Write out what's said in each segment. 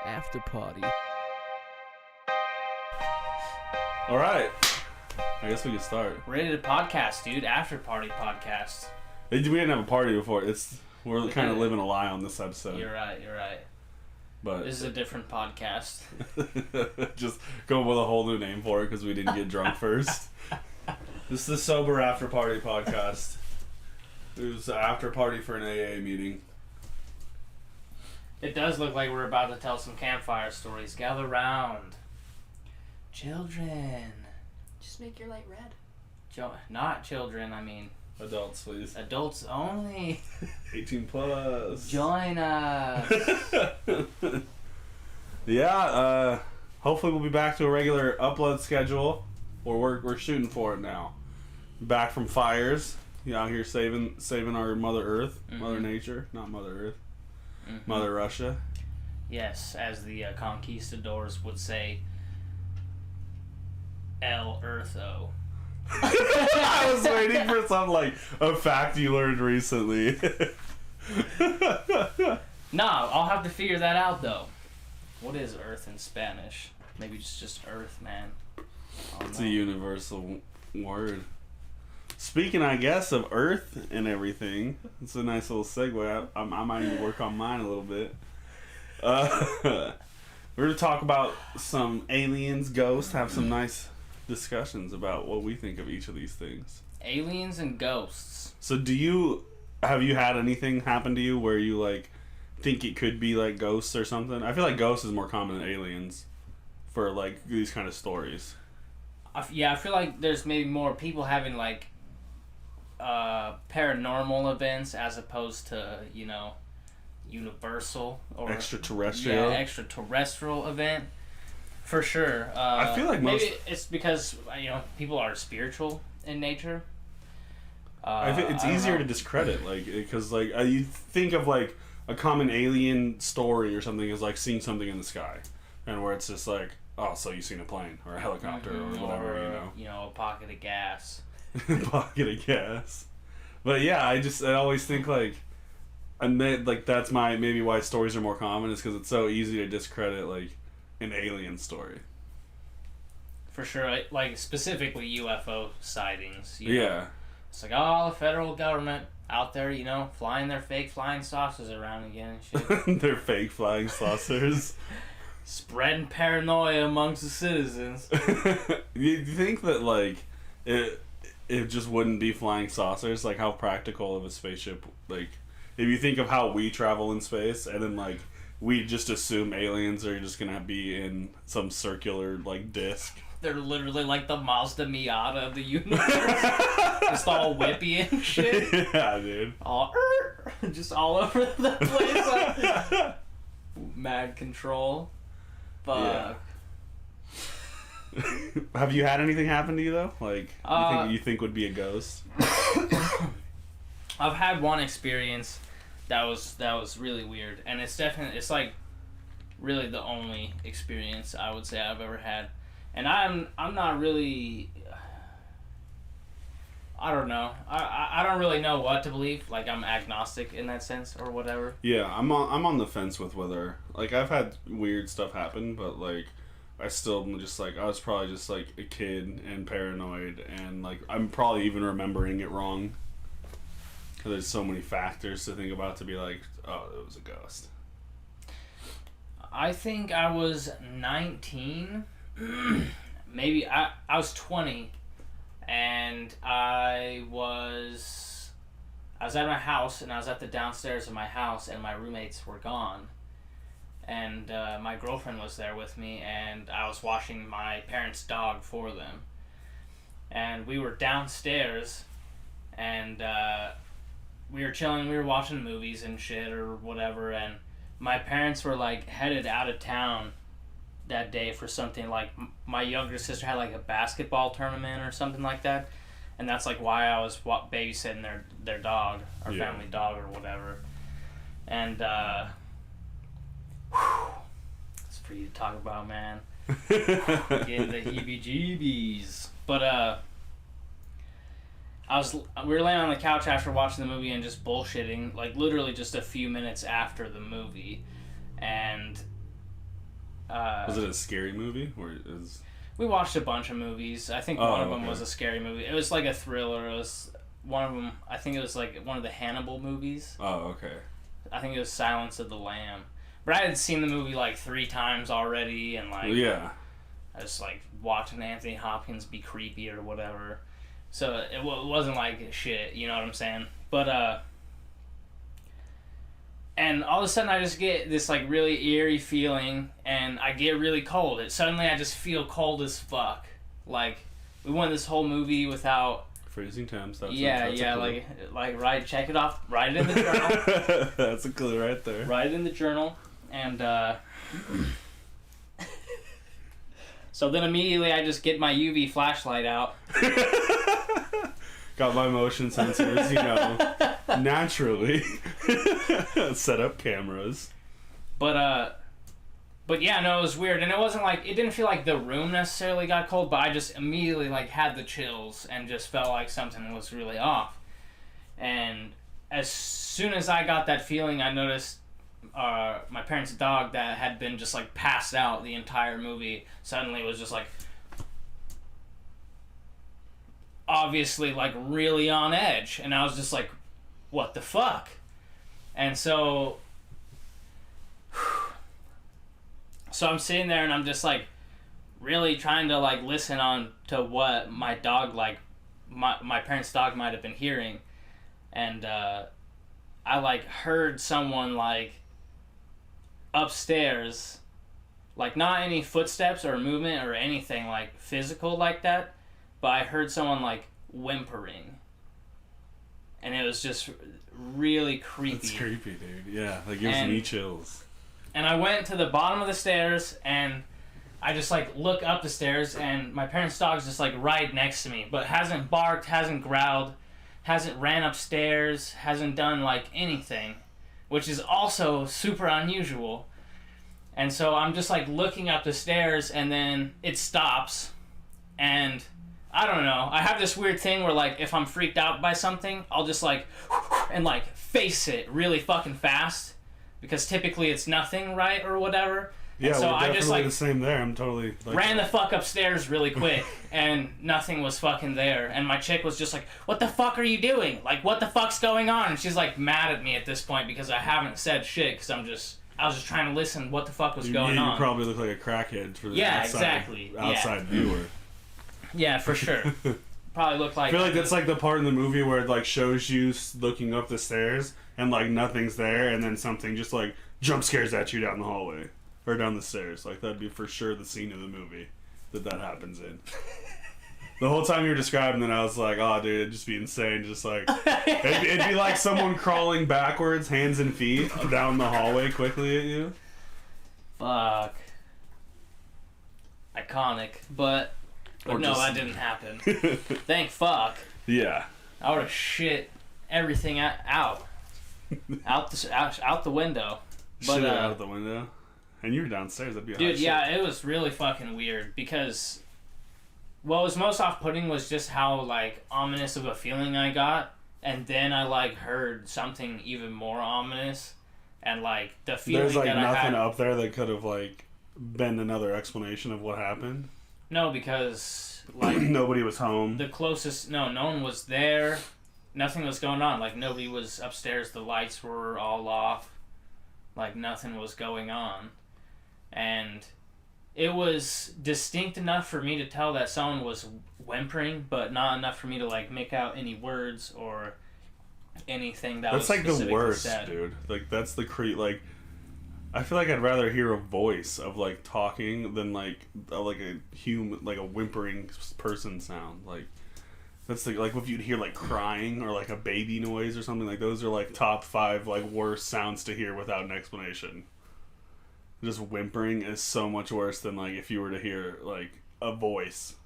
After party. All right. I guess we can start. Ready to podcast, dude. After party podcast. We didn't have a party before. We're kind of living a lie on this episode. You're right. But this is a different podcast. just go with a whole new name for it because we didn't get drunk first. This is the Sober After Party podcast. It was an after party for an AA meeting. It does look like we're about to tell some campfire stories. Gather round. Children. Just make your light red. Not children, I mean. Adults, please. Adults only. 18 plus. Join us. Yeah, hopefully we'll be back to a regular upload schedule. Or we're shooting for it now. Back from fires. Out here saving our Mother Earth. Mm-hmm. Mother Nature. Not Mother Earth. Mm-hmm. Mother Russia. Yes, as the conquistadors would say, El Eartho. I was waiting for something like a fact you learned recently. No, I'll have to figure that out though. What is Earth in Spanish? Maybe just Earth, man. It's a universal word. Speaking, I guess, of Earth and everything, it's a nice little segue. I might even work on mine a little bit. We're going to talk about some aliens, ghosts, have some nice discussions about what we think of each of these things. Aliens and ghosts. So have you had anything happen to you where you, like, think it could be, like, ghosts or something? I feel like ghosts is more common than aliens for, like, these kind of stories. I feel like there's maybe more people having, like, paranormal events as opposed to, universal or extraterrestrial. Yeah, extraterrestrial event for sure. I feel like maybe it's because people are spiritual in nature. I think it's easier to discredit, like, because like you think of like a common alien story or something as like seeing something in the sky, and where it's just like, oh, so you've seen a plane or a helicopter or whatever, a pocket of gas. Pocket of gas. But yeah, I always think like, that's maybe why stories are more common is because it's so easy to discredit like an alien story. For sure, like specifically UFO sightings. Yeah. It's like, oh, the federal government out there, flying their fake flying saucers around again and shit. Their fake flying saucers. Spreading paranoia amongst the citizens. You think that like it just wouldn't be flying saucers? Like, how practical of a spaceship, like, if you think of how we travel in space, and then, like, we just assume aliens are just gonna be in some circular, like, disc. They're literally like the Mazda Miata of the universe. Just all whippy and shit. Yeah, dude. Just all over the place. Like, mad control. Fuck. Yeah. Have you had anything happen to you though? Like you think would be a ghost? I've had one experience that was really weird, and it's like really the only experience I would say I've ever had, and I'm not really. I don't know. I don't really know what to believe. Like, I'm agnostic in that sense or whatever. Yeah, I'm on the fence with whether, like, I've had weird stuff happen, but like, I still am just like, I was probably just like a kid and paranoid, and like I'm probably even remembering it wrong. Cause there's so many factors to think about to be like, oh, it was a ghost. I think I was 19. Maybe I was 20, and I was at my house, and I was at the downstairs of my house, and my roommates were gone. And my girlfriend was there with me, and I was washing my parents' dog for them. And we were downstairs, and we were chilling, we were watching movies and shit or whatever, and my parents were like headed out of town that day for something. Like, my younger sister had like a basketball tournament or something like that, and that's like why I was babysitting their dog, our family dog or whatever. And it's for you to talk about, man. Getting the heebie-jeebies. But we were laying on the couch after watching the movie and just bullshitting, like literally just a few minutes after the movie, and Was it a scary movie or is? We watched a bunch of movies. I think one of them was a scary movie. It was like a thriller. It was one of them. I think it was like one of the Hannibal movies. Oh, okay. I think it was Silence of the Lamb. But I had seen the movie like 3 times already, and like yeah, I was like watching Anthony Hopkins be creepy or whatever. So it wasn't like shit. You know what I'm saying? But and all of a sudden I just get this like really eerie feeling, and I get really cold. Suddenly I just feel cold as fuck. Like we went this whole movie without freezing temps. That's like right. Check it off. Write it in the journal. That's a clue right there. Write it in the journal, and so then immediately I just get my UV flashlight out. Got my motion sensors, naturally. Set up cameras. But yeah, no, it was weird, and it wasn't like, it didn't feel like the room necessarily got cold, but I just immediately like had the chills and just felt like something was really off. And as soon as I got that feeling, I noticed my parents' dog that had been just like passed out the entire movie suddenly was just like obviously like really on edge, and I was just like, what the fuck? And so I'm sitting there and I'm just like really trying to like listen on to what my dog, like my parents' dog might have been hearing, and I like heard someone like upstairs, like not any footsteps or movement or anything like physical like that, but I heard someone like whimpering, and it was just really creepy. That's creepy, dude. Yeah, like gives me chills. And I went to the bottom of the stairs, and I just like look up the stairs, and my parents' dog's just like right next to me, but hasn't barked, hasn't growled, hasn't ran upstairs, hasn't done like anything, which is also super unusual. And so I'm just like looking up the stairs, and then it stops, and I don't know. I have this weird thing where like if I'm freaked out by something, I'll just like and like face it really fucking fast, because typically it's nothing, right, or whatever. Yeah, and so we're I just like the same there. I'm totally like, ran the fuck upstairs really quick, and nothing was fucking there. And my chick was just like, "What the fuck are you doing? Like, what the fuck's going on?" And she's like mad at me at this point because I haven't said shit, because I was just trying to listen what the fuck was going on. You probably look like a crackhead for the outside viewer. Yeah, for sure. Probably look like... I feel like that's like the part in the movie where it like shows you looking up the stairs and like nothing's there, and then something just like jump scares at you down the hallway or down the stairs. Like that'd be for sure the scene of the movie that happens in. The whole time you were describing it, I was like, oh dude, it'd just be insane. Just like it'd be like someone crawling backwards, hands and feet, down the hallway quickly at you. Fuck. Iconic, but no, that didn't happen. Thank fuck. Yeah. I would have shit everything out the window. But, shit out the window. And you were downstairs. That'd be a dude. Yeah, it was really fucking weird, because what was most off-putting was just how like ominous of a feeling I got, and then I like heard something even more ominous, and like the feeling there's like that nothing I had up there that could have like been another explanation of what happened. No, because like nobody was home. The closest, no one was there. Nothing was going on. Like nobody was upstairs. The lights were all off. Like nothing was going on, and it was distinct enough for me to tell that someone was whimpering, but not enough for me to like make out any words or anything that that's was like the worst, said. Dude. Like that's the like. I feel like I'd rather hear a voice of like talking than like a human, like a whimpering person sound. Like that's like if you'd hear like crying or like a baby noise or something, like those are like top 5 like worst sounds to hear without an explanation. Just whimpering is so much worse than like if you were to hear like a voice.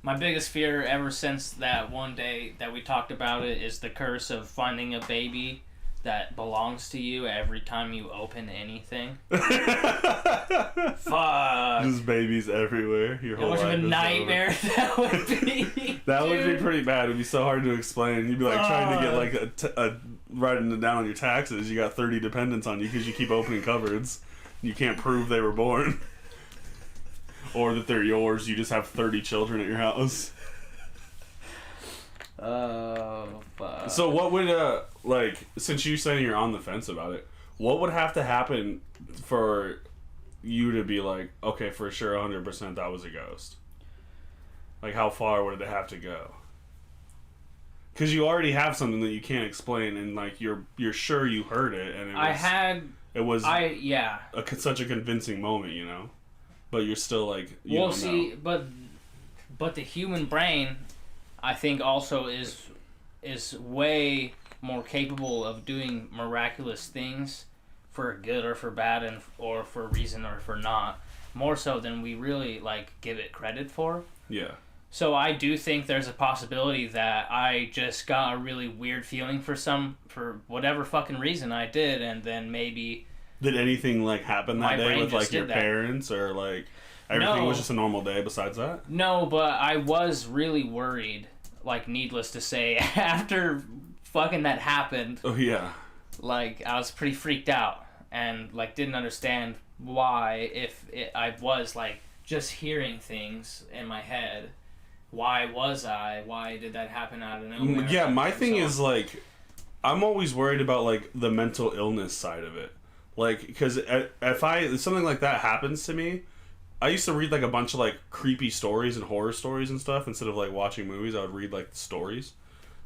My biggest fear ever since that one day that we talked about it is the curse of finding a baby that belongs to you every time you open anything. Fuck. Just babies everywhere. Your How whole much of life a is nightmare over. that would be. That would be dude. pretty bad. It'd be so hard to explain. You'd be like trying to get like writing it down on your taxes. You got 30 dependents on you because you keep opening cupboards. You can't prove they were born. Or that they're yours. You just have 30 children at your house. Oh, fuck. So what would, like, since you're saying you're on the fence about it, what would have to happen for you to be like, okay, for sure, 100% that was a ghost? Like, how far would it have to go? Because you already have something that you can't explain, and, like, you're sure you heard it, and it was such a convincing moment, you know? But you're still, like, you don't know. But the human brain, I think, also is way more capable of doing miraculous things for good or for bad, or for reason or for not, more so than we really like give it credit for. Yeah. So I do think there's a possibility that I just got a really weird feeling for whatever fucking reason I did, and then maybe. Did anything like happen that day with like your that. parents, or like everything was just a normal day besides that? No, but I was really worried. Like, needless to say, after fucking that happened. Oh yeah. Like, I was pretty freaked out and like didn't understand why, I was like just hearing things in my head. Why did that happen out of nowhere? Yeah, my thing is like, I'm always worried about like the mental illness side of it. Like, because if something like that happens to me, I used to read like a bunch of like creepy stories and horror stories and stuff instead of like watching movies. I would read like the stories,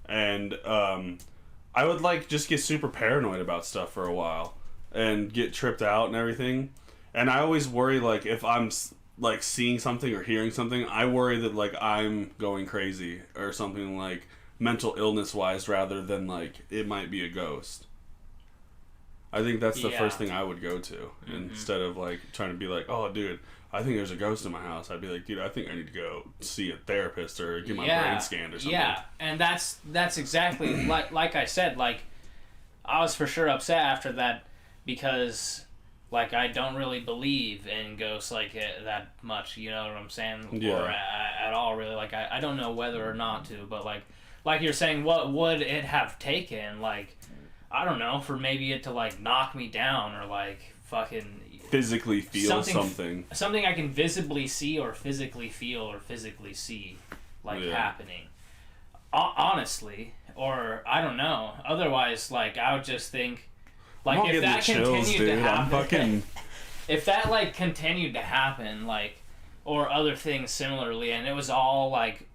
and I would like just get super paranoid about stuff for a while and get tripped out and everything. And I always worry like if I'm like seeing something or hearing something, I worry that like I'm going crazy or something, like mental illness wise, rather than like it might be a ghost. I think that's the first thing I would go to instead of like trying to be like, oh dude, I think there's a ghost in my house. I'd be like, dude, I think I need to go see a therapist or get my brain scanned or something. Yeah, and that's exactly like I said, like I was for sure upset after that because like I don't really believe in ghosts like that much, you know what I'm saying? Yeah. Or at all really. Like I don't know whether or not to, but like you're saying, what would it have taken? Like, I don't know, for maybe it to like knock me down or like fucking physically feel something I can visibly see or physically feel or physically see like happening. Honestly, or I don't know. Otherwise, like I would just think, like if that continued to happen, if that like continued to happen, like or other things similarly, and it was all like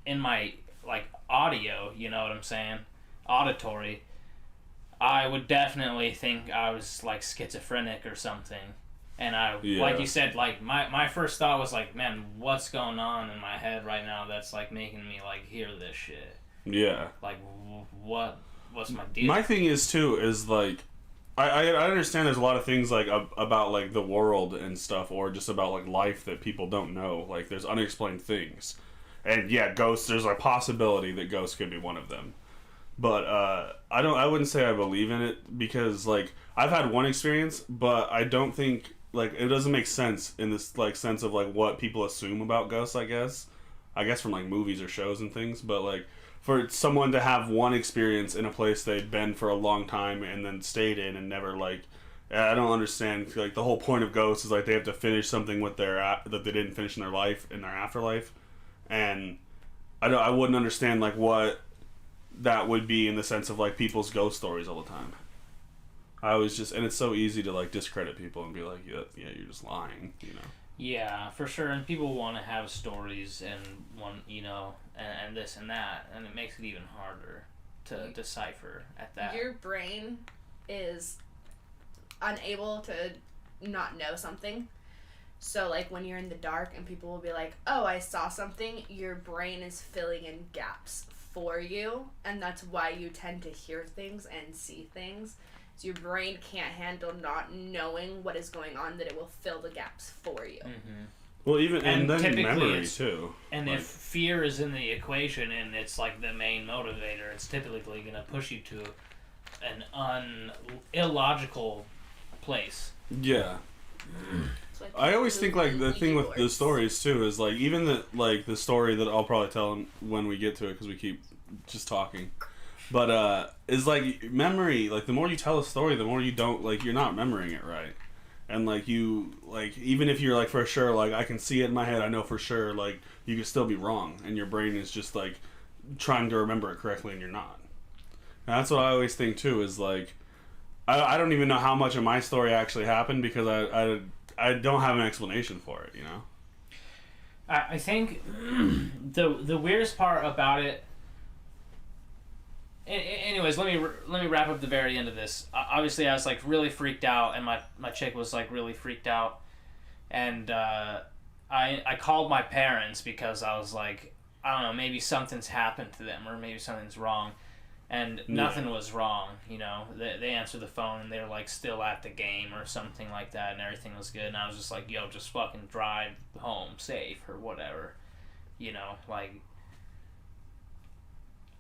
in my like audio, you know what I'm saying, auditory, I would definitely think I was like schizophrenic or something. And like you said, like my first thought was like, man, what's going on in my head right now that's like making me like hear this shit? Yeah. Like what's my deal? My thing is too is like I understand there's a lot of things like about like the world and stuff, or just about like life that people don't know. Like there's unexplained things, and yeah, ghosts. There's a possibility that ghosts could be one of them. But I wouldn't say I believe in it, because like I've had one experience, but I don't think like it doesn't make sense in this like sense of like what people assume about ghosts, I guess from like movies or shows and things. But like for someone to have one experience in a place they'd been for a long time and then stayed in and never like, I don't understand. Like the whole point of ghosts is like they have to finish something with that they didn't finish in their life, in their afterlife, and I wouldn't understand like what that would be in the sense of like people's ghost stories all the time. I was just, and it's so easy to like discredit people and be like, yeah, you're just lying, you know. Yeah, for sure. And people want to have stories and want, you know, and this and that, and it makes it even harder to decipher at that. Your brain is unable to not know something. So like when you're in the dark and people will be like, oh, I saw something, your brain is filling in gaps for you, and that's why you tend to hear things and see things. So your brain can't handle not knowing what is going on, that it will fill the gaps for you. Mm-hmm. Well, even and then memory it's, too. And like, if fear is in the equation and it's like the main motivator, it's typically going to push you to an illogical place. Yeah. I always think like the thing with the stories too is like even the story that I'll probably tell when we get to it because we keep just talking, but is like memory. Like the more you tell a story, the more you don't like you're not remembering it right, and like you like even if you're like for sure like I can see it in my head, I know for sure like you can still be wrong, and your brain is just like trying to remember it correctly, and you're not. And that's what I always think too is like I don't even know how much of my story actually happened because I don't have an explanation for it, you know? I think the weirdest part about it... Anyways, let me wrap up the very end of this. Obviously, I was, like, really freaked out, and my chick was, like, really freaked out. And I called my parents because I was like, I don't know, maybe something's happened to them, or maybe something's wrong. And nothing was wrong, you know. They answered the phone and they were like still at the game or something like that, and everything was good. And I was just like, yo, just fucking drive home safe or whatever, you know. Like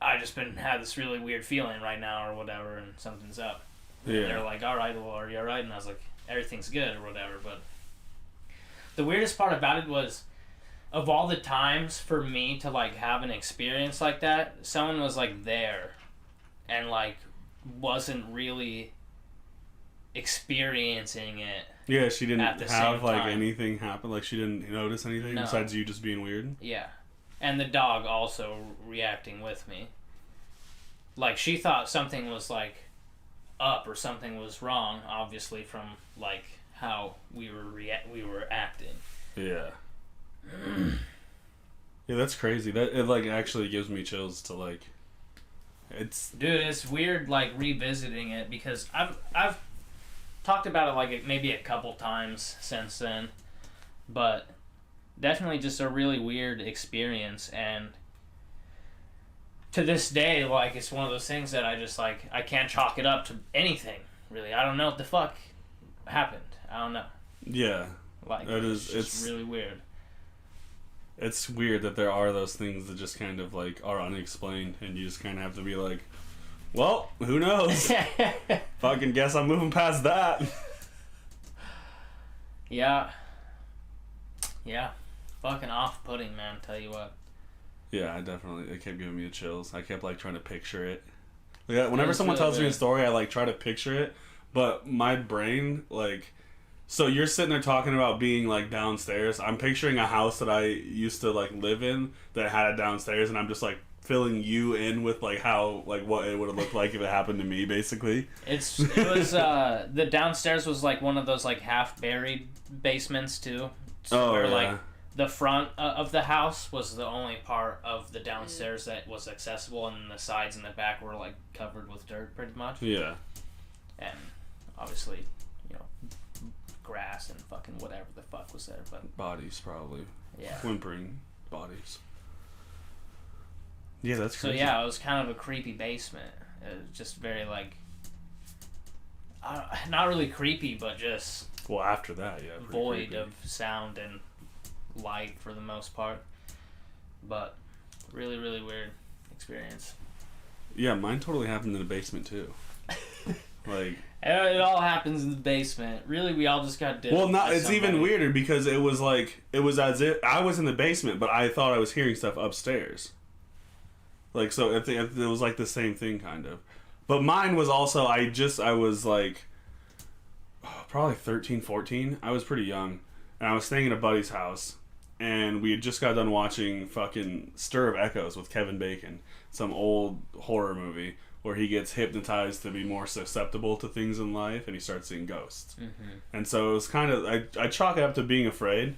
I just had this really weird feeling right now or whatever, and something's up. Yeah. And they're like, all right, well, are you all right? And I was like, everything's good or whatever. But the weirdest part about it was, of all the times for me to like have an experience like that, someone was like there. And, like, wasn't really experiencing it. Yeah, she didn't have, like, anything happen. Like, she didn't notice anything besides you just being weird. Yeah. And the dog also reacting with me. Like, she thought something was, like, up or something was wrong, obviously, from, like, how we were acting. Yeah. Yeah, that's crazy. That it, like, actually gives me chills to, like... It's weird like revisiting it because I've talked about it like maybe a couple times since then, but definitely just a really weird experience, and to this day like it's one of those things that I just like I can't chalk it up to anything really. I don't know what the fuck happened. I don't know. Yeah. Like it's really weird. It's weird that there are those things that just kind of like are unexplained, and you just kind of have to be like, well, who knows? Fucking guess I'm moving past that. Yeah. Fucking off-putting, man, tell you what. Yeah, it kept giving me the chills. I kept like trying to picture it. Like, whenever someone tells me a story, I like try to picture it, but my brain like... So you're sitting there talking about being like downstairs. I'm picturing a house that I used to like live in that had it downstairs, and I'm just like filling you in with like how like what it would have looked like if it happened to me, basically. It was the downstairs was like one of those like half buried basements too. So where like the front of the house was the only part of the downstairs that was accessible, and the sides and the back were like covered with dirt pretty much. Yeah. And obviously, you know, grass and fucking whatever the fuck was there, but bodies probably. Yeah. Whimpering bodies. Yeah, that's crazy. So yeah, it was kind of a creepy basement. It was just very like, not really creepy, but just well after that, yeah, void of sound and light for the most part. But really, really weird experience. Yeah, mine totally happened in the basement too. Like. It all happens in the basement. Really, we all just got well, not. It's even weirder because it was as if I was in the basement, but I thought I was hearing stuff upstairs. Like, so it was like the same thing, kind of. But mine was also, I was like, probably 13, 14. I was pretty young. And I was staying at a buddy's house. And we had just got done watching fucking Stir of Echoes with Kevin Bacon. Some old horror movie where he gets hypnotized to be more susceptible to things in life, and he starts seeing ghosts. Mm-hmm. And so it was kind of, I chalk it up to being afraid,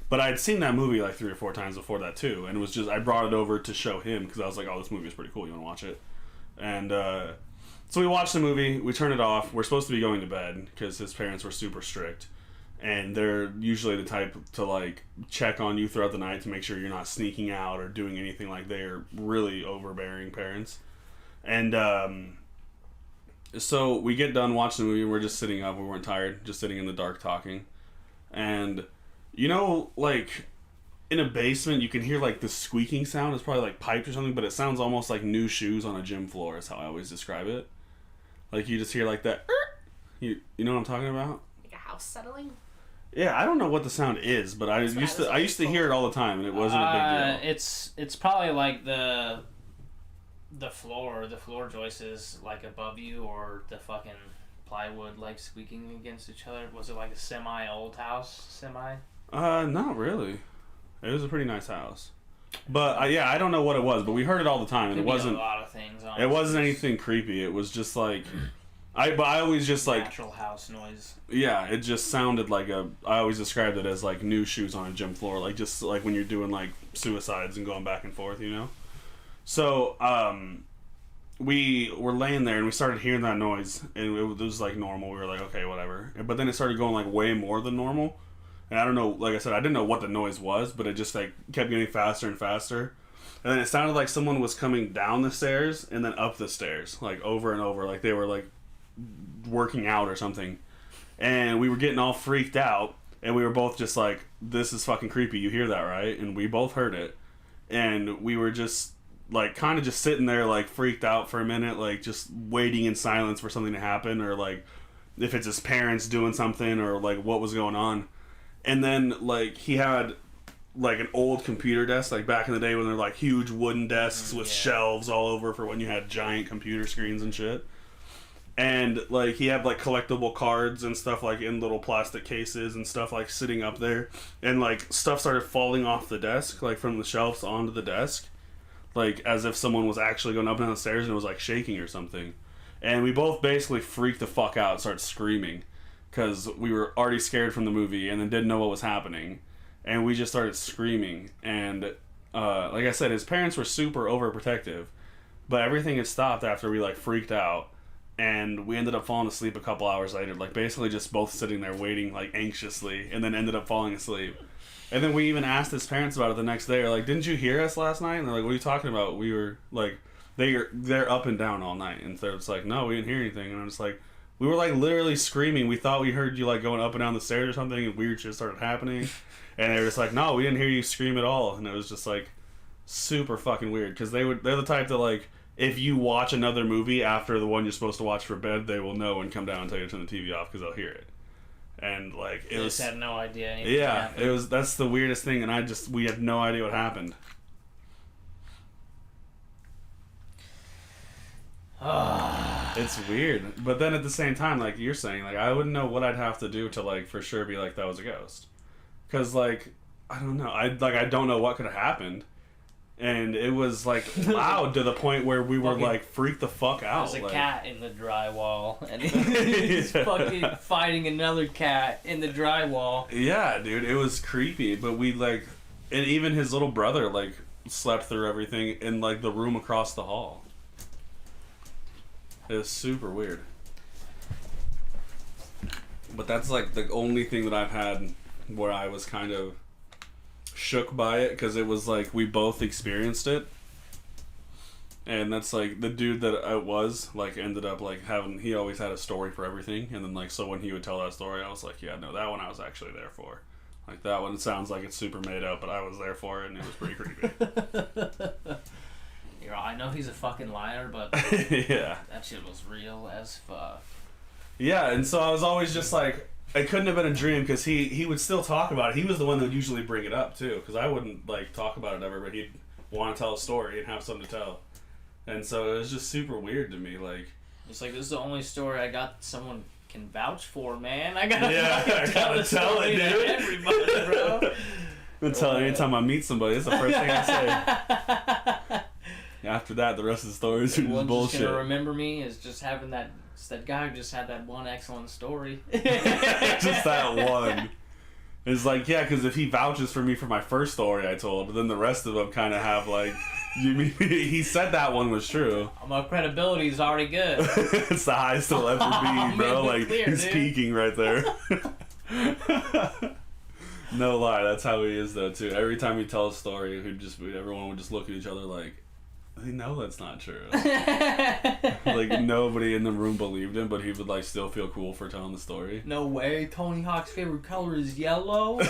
but I'd seen that movie like 3 or 4 times before that too, and it was just, I brought it over to show him, because I was like, oh, this movie is pretty cool, you want to watch it? And so we watched the movie, we turned it off, we're supposed to be going to bed, because his parents were super strict, and they're usually the type to like check on you throughout the night to make sure you're not sneaking out or doing anything. Like, they're really overbearing parents. And so we get done watching the movie, we're just sitting up, we weren't tired, just sitting in the dark talking. And, you know, like, in a basement, you can hear, like, the squeaking sound. It's probably, like, pipes or something, but it sounds almost like new shoes on a gym floor is how I always describe it. Like you just hear like that. You know what I'm talking about? Like a house settling. Yeah, I don't know what the sound is, but I used to hear it all the time, and it wasn't a big deal. It's probably like the floor joists like above you, or the fucking plywood like squeaking against each other. Was it like a semi-old house? Not really. It was a pretty nice house. But I don't know what it was, but we heard it all the time, and it wasn't a lot of things. Honestly. It wasn't anything creepy. It was just like I always just like natural house noise. Yeah, it just sounded like I always described it as like new shoes on a gym floor, like just like when you're doing like suicides and going back and forth, you know. So we were laying there and we started hearing that noise, and it was like normal. We were like, okay, whatever. But then it started going like way more than normal. And I don't know, like I said, I didn't know what the noise was, but it just like kept getting faster and faster. And then it sounded like someone was coming down the stairs and then up the stairs, like over and over, like they were like working out or something. And we were getting all freaked out, and we were both just like, this is fucking creepy, you hear that, right? And we both heard it. And we were just like kind of just sitting there like freaked out for a minute, like just waiting in silence for something to happen, or like if it's his parents doing something, or like what was going on. And then like he had like an old computer desk, like back in the day when they're like huge wooden desks with shelves all over for when you had giant computer screens and shit. And like he had like collectible cards and stuff like in little plastic cases and stuff like sitting up there, and like stuff started falling off the desk, like from the shelves onto the desk, like as if someone was actually going up and down the stairs, and it was like shaking or something. And we both basically freaked the fuck out and started screaming because we were already scared from the movie and then didn't know what was happening, and we just started screaming. And like I said, his parents were super overprotective, but everything had stopped after we like freaked out. And we ended up falling asleep a couple hours later, like basically just both sitting there waiting like anxiously, and then ended up falling asleep. And then we even asked his parents about it the next day. We're like, didn't you hear us last night? And they're like, what are you talking about? We were like, they're up and down all night. And they're just like, no, we didn't hear anything. And I'm just like, we were like literally screaming. We thought we heard you like going up and down the stairs or something, and weird shit started happening. And they were just like, no, we didn't hear you scream at all. And it was just like super fucking weird, because they're the type that like, if you watch another movie after the one you're supposed to watch for bed, they will know and come down and tell you to turn the TV off because they'll hear it. And like it was, just had no idea. Yeah, it was. That's the weirdest thing, and we had no idea what happened. It's weird, but then at the same time, like you're saying, like I wouldn't know what I'd have to do to like for sure be like that was a ghost, because like I don't know, I don't know what could have happened. And it was like loud to the point where we were like freaked the fuck out. There's a cat in the drywall, and he's fucking fighting another cat in the drywall. Yeah, dude, it was creepy. But we like, and even his little brother like slept through everything in like the room across the hall. It was super weird. But that's like the only thing that I've had where I was kind of shook by it, because it was like we both experienced it, and that's like the dude that I was like ended up like he always had a story for everything, and then like so when he would tell that story, I was like, yeah, no, that one I was actually there for. Like that one sounds like it's super made up, but I was there for it, and it was pretty creepy. I know he's a fucking liar, but yeah, that shit was real as fuck. Yeah, and so I was always just like, it couldn't have been a dream, because he would still talk about it. He was the one that would usually bring it up too, because I wouldn't like talk about it ever, but he'd want to tell a story and have something to tell. And so it was just super weird to me. Like it's like, this is the only story I got someone can vouch for, man. I gotta tell it, dude. To everybody, bro. I'm telling you, anytime I meet somebody, it's the first thing I say. After that, the rest of the stories are just bullshit. Just gonna remember me as just having that guy who just had that one excellent story. Just that one. It's like, yeah, because if he vouches for me for my first story I told, but then the rest of them kind of have like, you mean he said that one was true. My credibility is already good. It's the highest it'll ever be, bro. Like clear, he's peaking right there. No lie, that's how he is though too. Every time he tells a story, everyone would just look at each other like, they know that's not true. Like nobody in the room believed him, but he would like still feel cool for telling the story. No way, Tony Hawk's favorite color is yellow.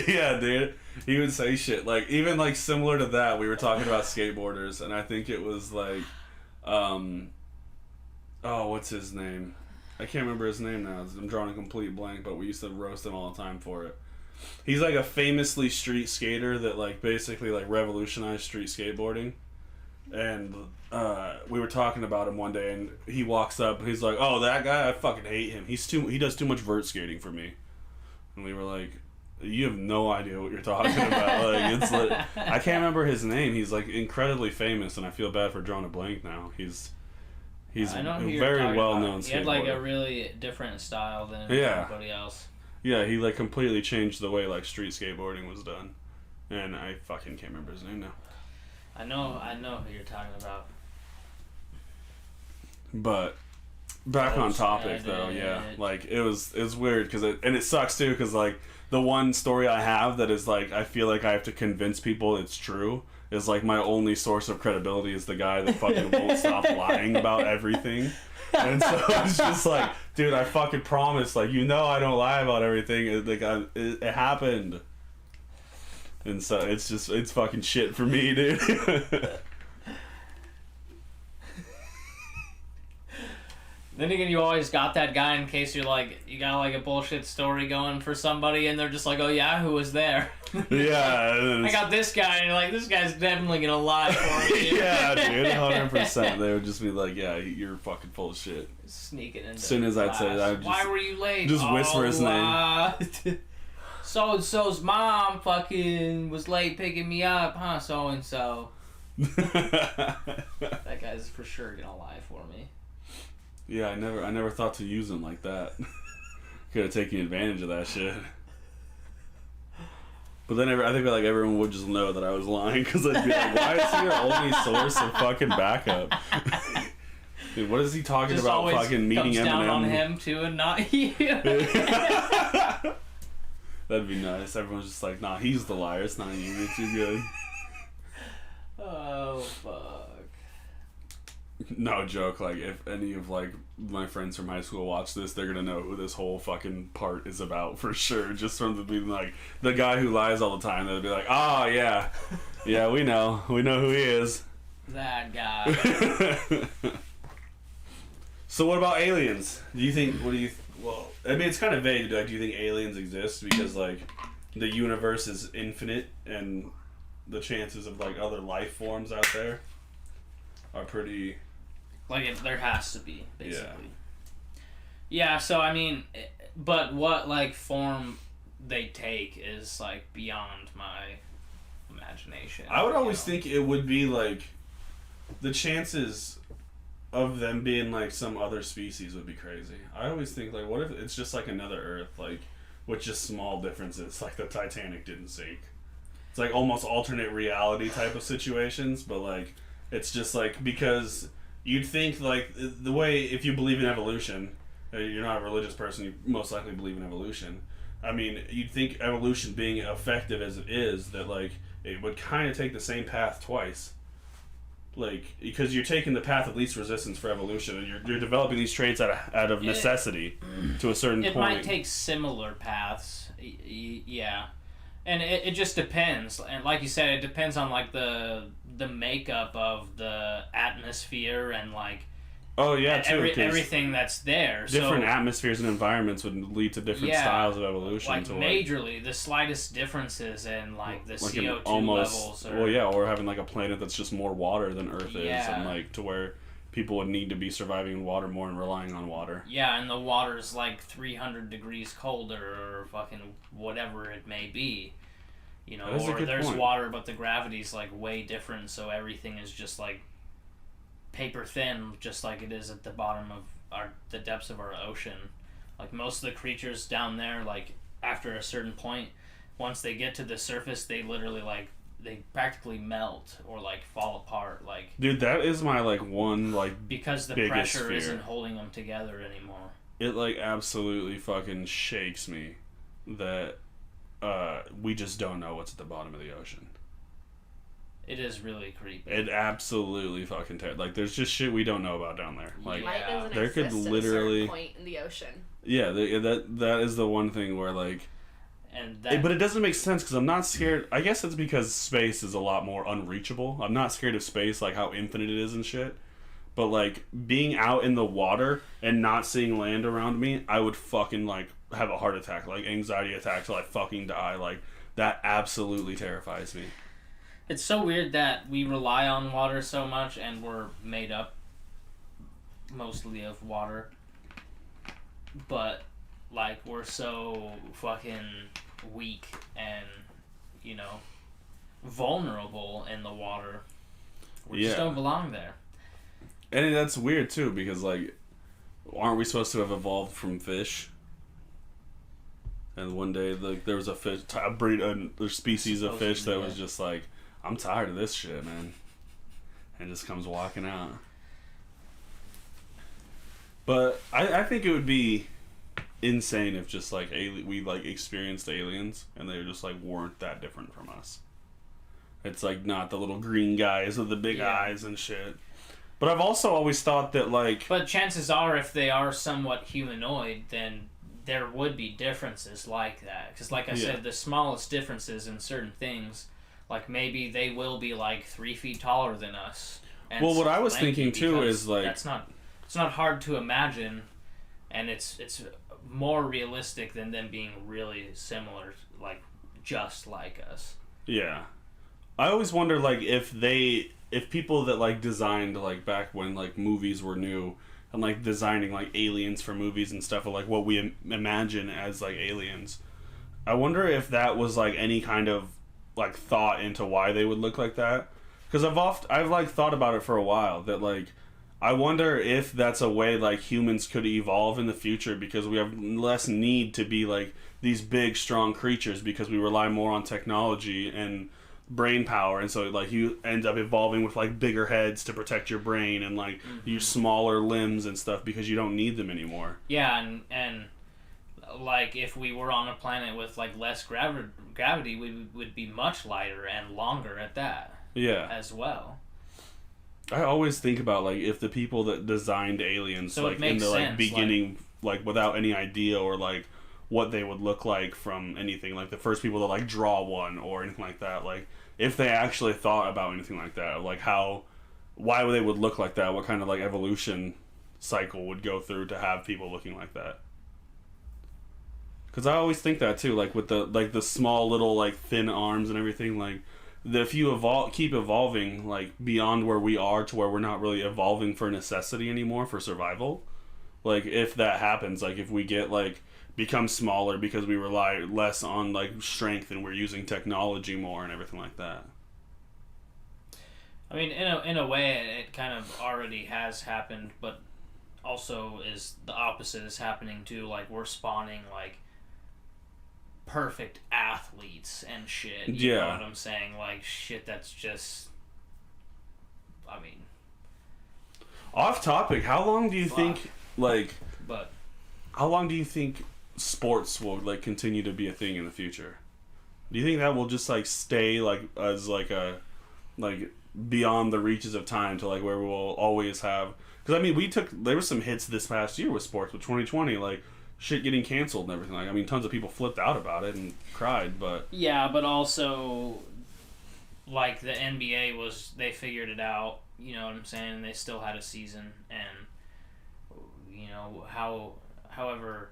Yeah, dude. He would say shit like, even like similar to that, we were talking about skateboarders, and I think it was like Oh, what's his name? I can't remember his name now. I'm drawing a complete blank, but we used to roast him all the time for it. He's like a famously street skater that like basically like revolutionized street skateboarding. And we were talking about him one day, and he walks up and he's like, "Oh, that guy, I fucking hate him. He does too much vert skating for me." And we were like, "You have no idea what you're talking about." Like, it's like, I can't remember his name. He's like incredibly famous, and I feel bad for drawing a blank now. He's I know a who you're very talking well about. known skateboarder. He had like a really different style than everybody else. Yeah, he like completely changed the way like street skateboarding was done, and I fucking can't remember his name now. I know who you're talking about. But back on topic though, yeah, like it was weird because it sucks too because like the one story I have that is like I feel like I have to convince people it's true is like my only source of credibility is the guy that fucking won't stop lying about everything. And so it's just like, dude, I fucking promise, like, you know I don't lie about everything. It happened. And so it's fucking shit for me, dude. Then again, you always got that guy in case you're like, you got like a bullshit story going for somebody and they're just like, oh yeah, who was there? Yeah. I got this guy and you're like, this guy's definitely gonna lie for me. Yeah, dude, 100%. They would just be like, yeah, you're fucking full of shit. Sneaking into as soon as I'd say that, I would just, why were you late? Just whisper his name. So-and-so's mom fucking was late picking me up, huh, so-and-so. That guy's for sure gonna lie for me. Yeah, I never thought to use him like that. Could have taken advantage of that shit. But then I think like everyone would just know that I was lying because I'd be like, why is he your only source of fucking backup? Dude, what is he talking just about? Fucking meeting Eminem? Down on him too and not you. That'd be nice. Everyone's just like, nah, he's the liar. It's not you. It's you good. Oh fuck. No joke, like, if any of, like, my friends from high school watch this, they're gonna know who this whole fucking part is about, for sure, just from the being, like, the guy who lies all the time, they'll be like, oh, yeah, yeah, we know who he is. That guy. So what about aliens? Well, I mean, it's kind of vague, like, do you think aliens exist, because, like, the universe is infinite, and the chances of, like, other life forms out there are pretty... Like, there has to be, basically. Yeah, so, I mean, but what, like, form they take is, like, beyond my imagination. I would always think it would be, like, the chances of them being, like, some other species would be crazy. I always think, like, what if it's just, like, another Earth, like, with just small differences, like the Titanic didn't sink. It's, like, almost alternate reality type of situations, but, like, it's just, like, because... You'd think, like, the way, if you believe in evolution, you're not a religious person, you most likely believe in evolution. I mean, you'd think evolution being effective as it is, that, like, it would kind of take the same path twice. Like, because you're taking the path of least resistance for evolution, and you're developing these traits out of necessity to a certain point. It might take similar paths, yeah. And it just depends. And like you said, it depends on, like, the makeup of the atmosphere and, like... Oh, yeah, too. Everything that's there. Different atmospheres and environments would lead to different styles of evolution. Like, majorly, the slightest differences in, like, the CO2 levels. Or having, like, a planet that's just more water than Earth is. And, like, to where people would need to be surviving in water more and relying on water. Yeah, and the water's, like, 300 degrees colder or fucking whatever it may be. You know, or there's water, but the gravity's, like, way different, so everything is just, like, paper thin, just like it is at the bottom of the depths of our ocean. Like, most of the creatures down there, like, after a certain point, once they get to the surface, they literally, like, they practically melt or, like, fall apart. Like, dude, that is my, like, one, like, because the pressure isn't holding them together anymore. It, like, absolutely fucking shakes me that we just don't know what's at the bottom of the ocean. It is really creepy. It absolutely fucking like, there's just shit we don't know about down there. Like, light doesn't there exist could literally at a certain point in the ocean. Yeah, that is the one thing where, like, but it doesn't make sense because I'm not scared. I guess it's because space is a lot more unreachable. I'm not scared of space, like how infinite it is and shit. But like being out in the water and not seeing land around me, I would fucking like have a heart attack, like anxiety attack till I fucking die. Like that absolutely terrifies me. It's so weird that we rely on water so much and we're made up mostly of water. But like we're so fucking weak and, you know, vulnerable in the water. We just don't belong there. And that's weird too, because like, aren't we supposed to have evolved from fish? And one day, like, there was a fish, a species of fish that was just like, I'm tired of this shit, man, and just comes walking out. But I think it would be insane if just like we like experienced aliens and they just like weren't that different from us. It's like not the little green guys with the big eyes and shit. But I've also always thought that like... But chances are if they are somewhat humanoid, then there would be differences like that. Because like I said, the smallest differences in certain things, like maybe they will be like 3 feet taller than us. And well, what I was thinking too is like... It's not hard to imagine, and it's more realistic than them being really similar, like just like us. Yeah. I always wonder like if people that like designed like back when like movies were new and like designing like aliens for movies and stuff, or like what we imagine as like aliens, I wonder if that was like any kind of like thought into why they would look like that. Because I've like thought about it for a while that like I wonder if that's a way like humans could evolve in the future, because we have less need to be like these big strong creatures because we rely more on technology and brain power, and so like you end up evolving with like bigger heads to protect your brain and like use smaller limbs and stuff because you don't need them anymore. Yeah, and like if we were on a planet with like less gravity, we would be much lighter and longer at that. Yeah. As well. I always think about like if the people that designed aliens so like in the like beginning like without any idea or like what they would look like from anything, like the first people to like draw one or anything like that, like if they actually thought about anything like that, like why they would look like that, what kind of like evolution cycle would go through to have people looking like that. Because I always think that too, like with the small little like thin arms and everything, like if you keep evolving like beyond where we are to where we're not really evolving for necessity anymore for survival, like if that happens, like if we get like become smaller because we rely less on like strength and we're using technology more and everything like that. I mean, in a way, it kind of already has happened, but also is the opposite is happening too. Like we're spawning like perfect athletes and shit. You know what I'm saying? Like shit that's just, I mean, off topic, how long do you think how long do you think sports will like continue to be a thing in the future? Do you think that will just like stay like as like a like beyond the reaches of time to like where we will always have? Because I mean, there were some hits this past year with sports with 2020, like shit getting canceled and everything. Like I mean, tons of people flipped out about it and cried, but yeah, but also like the NBA they figured it out. You know what I'm saying? They still had a season, and you know however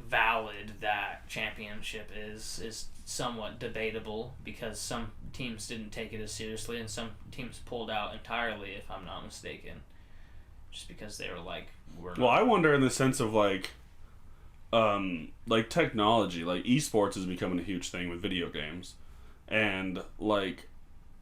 valid that championship is somewhat debatable, because some teams didn't take it as seriously and some teams pulled out entirely, if I'm not mistaken, just because they were like, well, I wonder in the sense of like technology, like esports is becoming a huge thing with video games, and like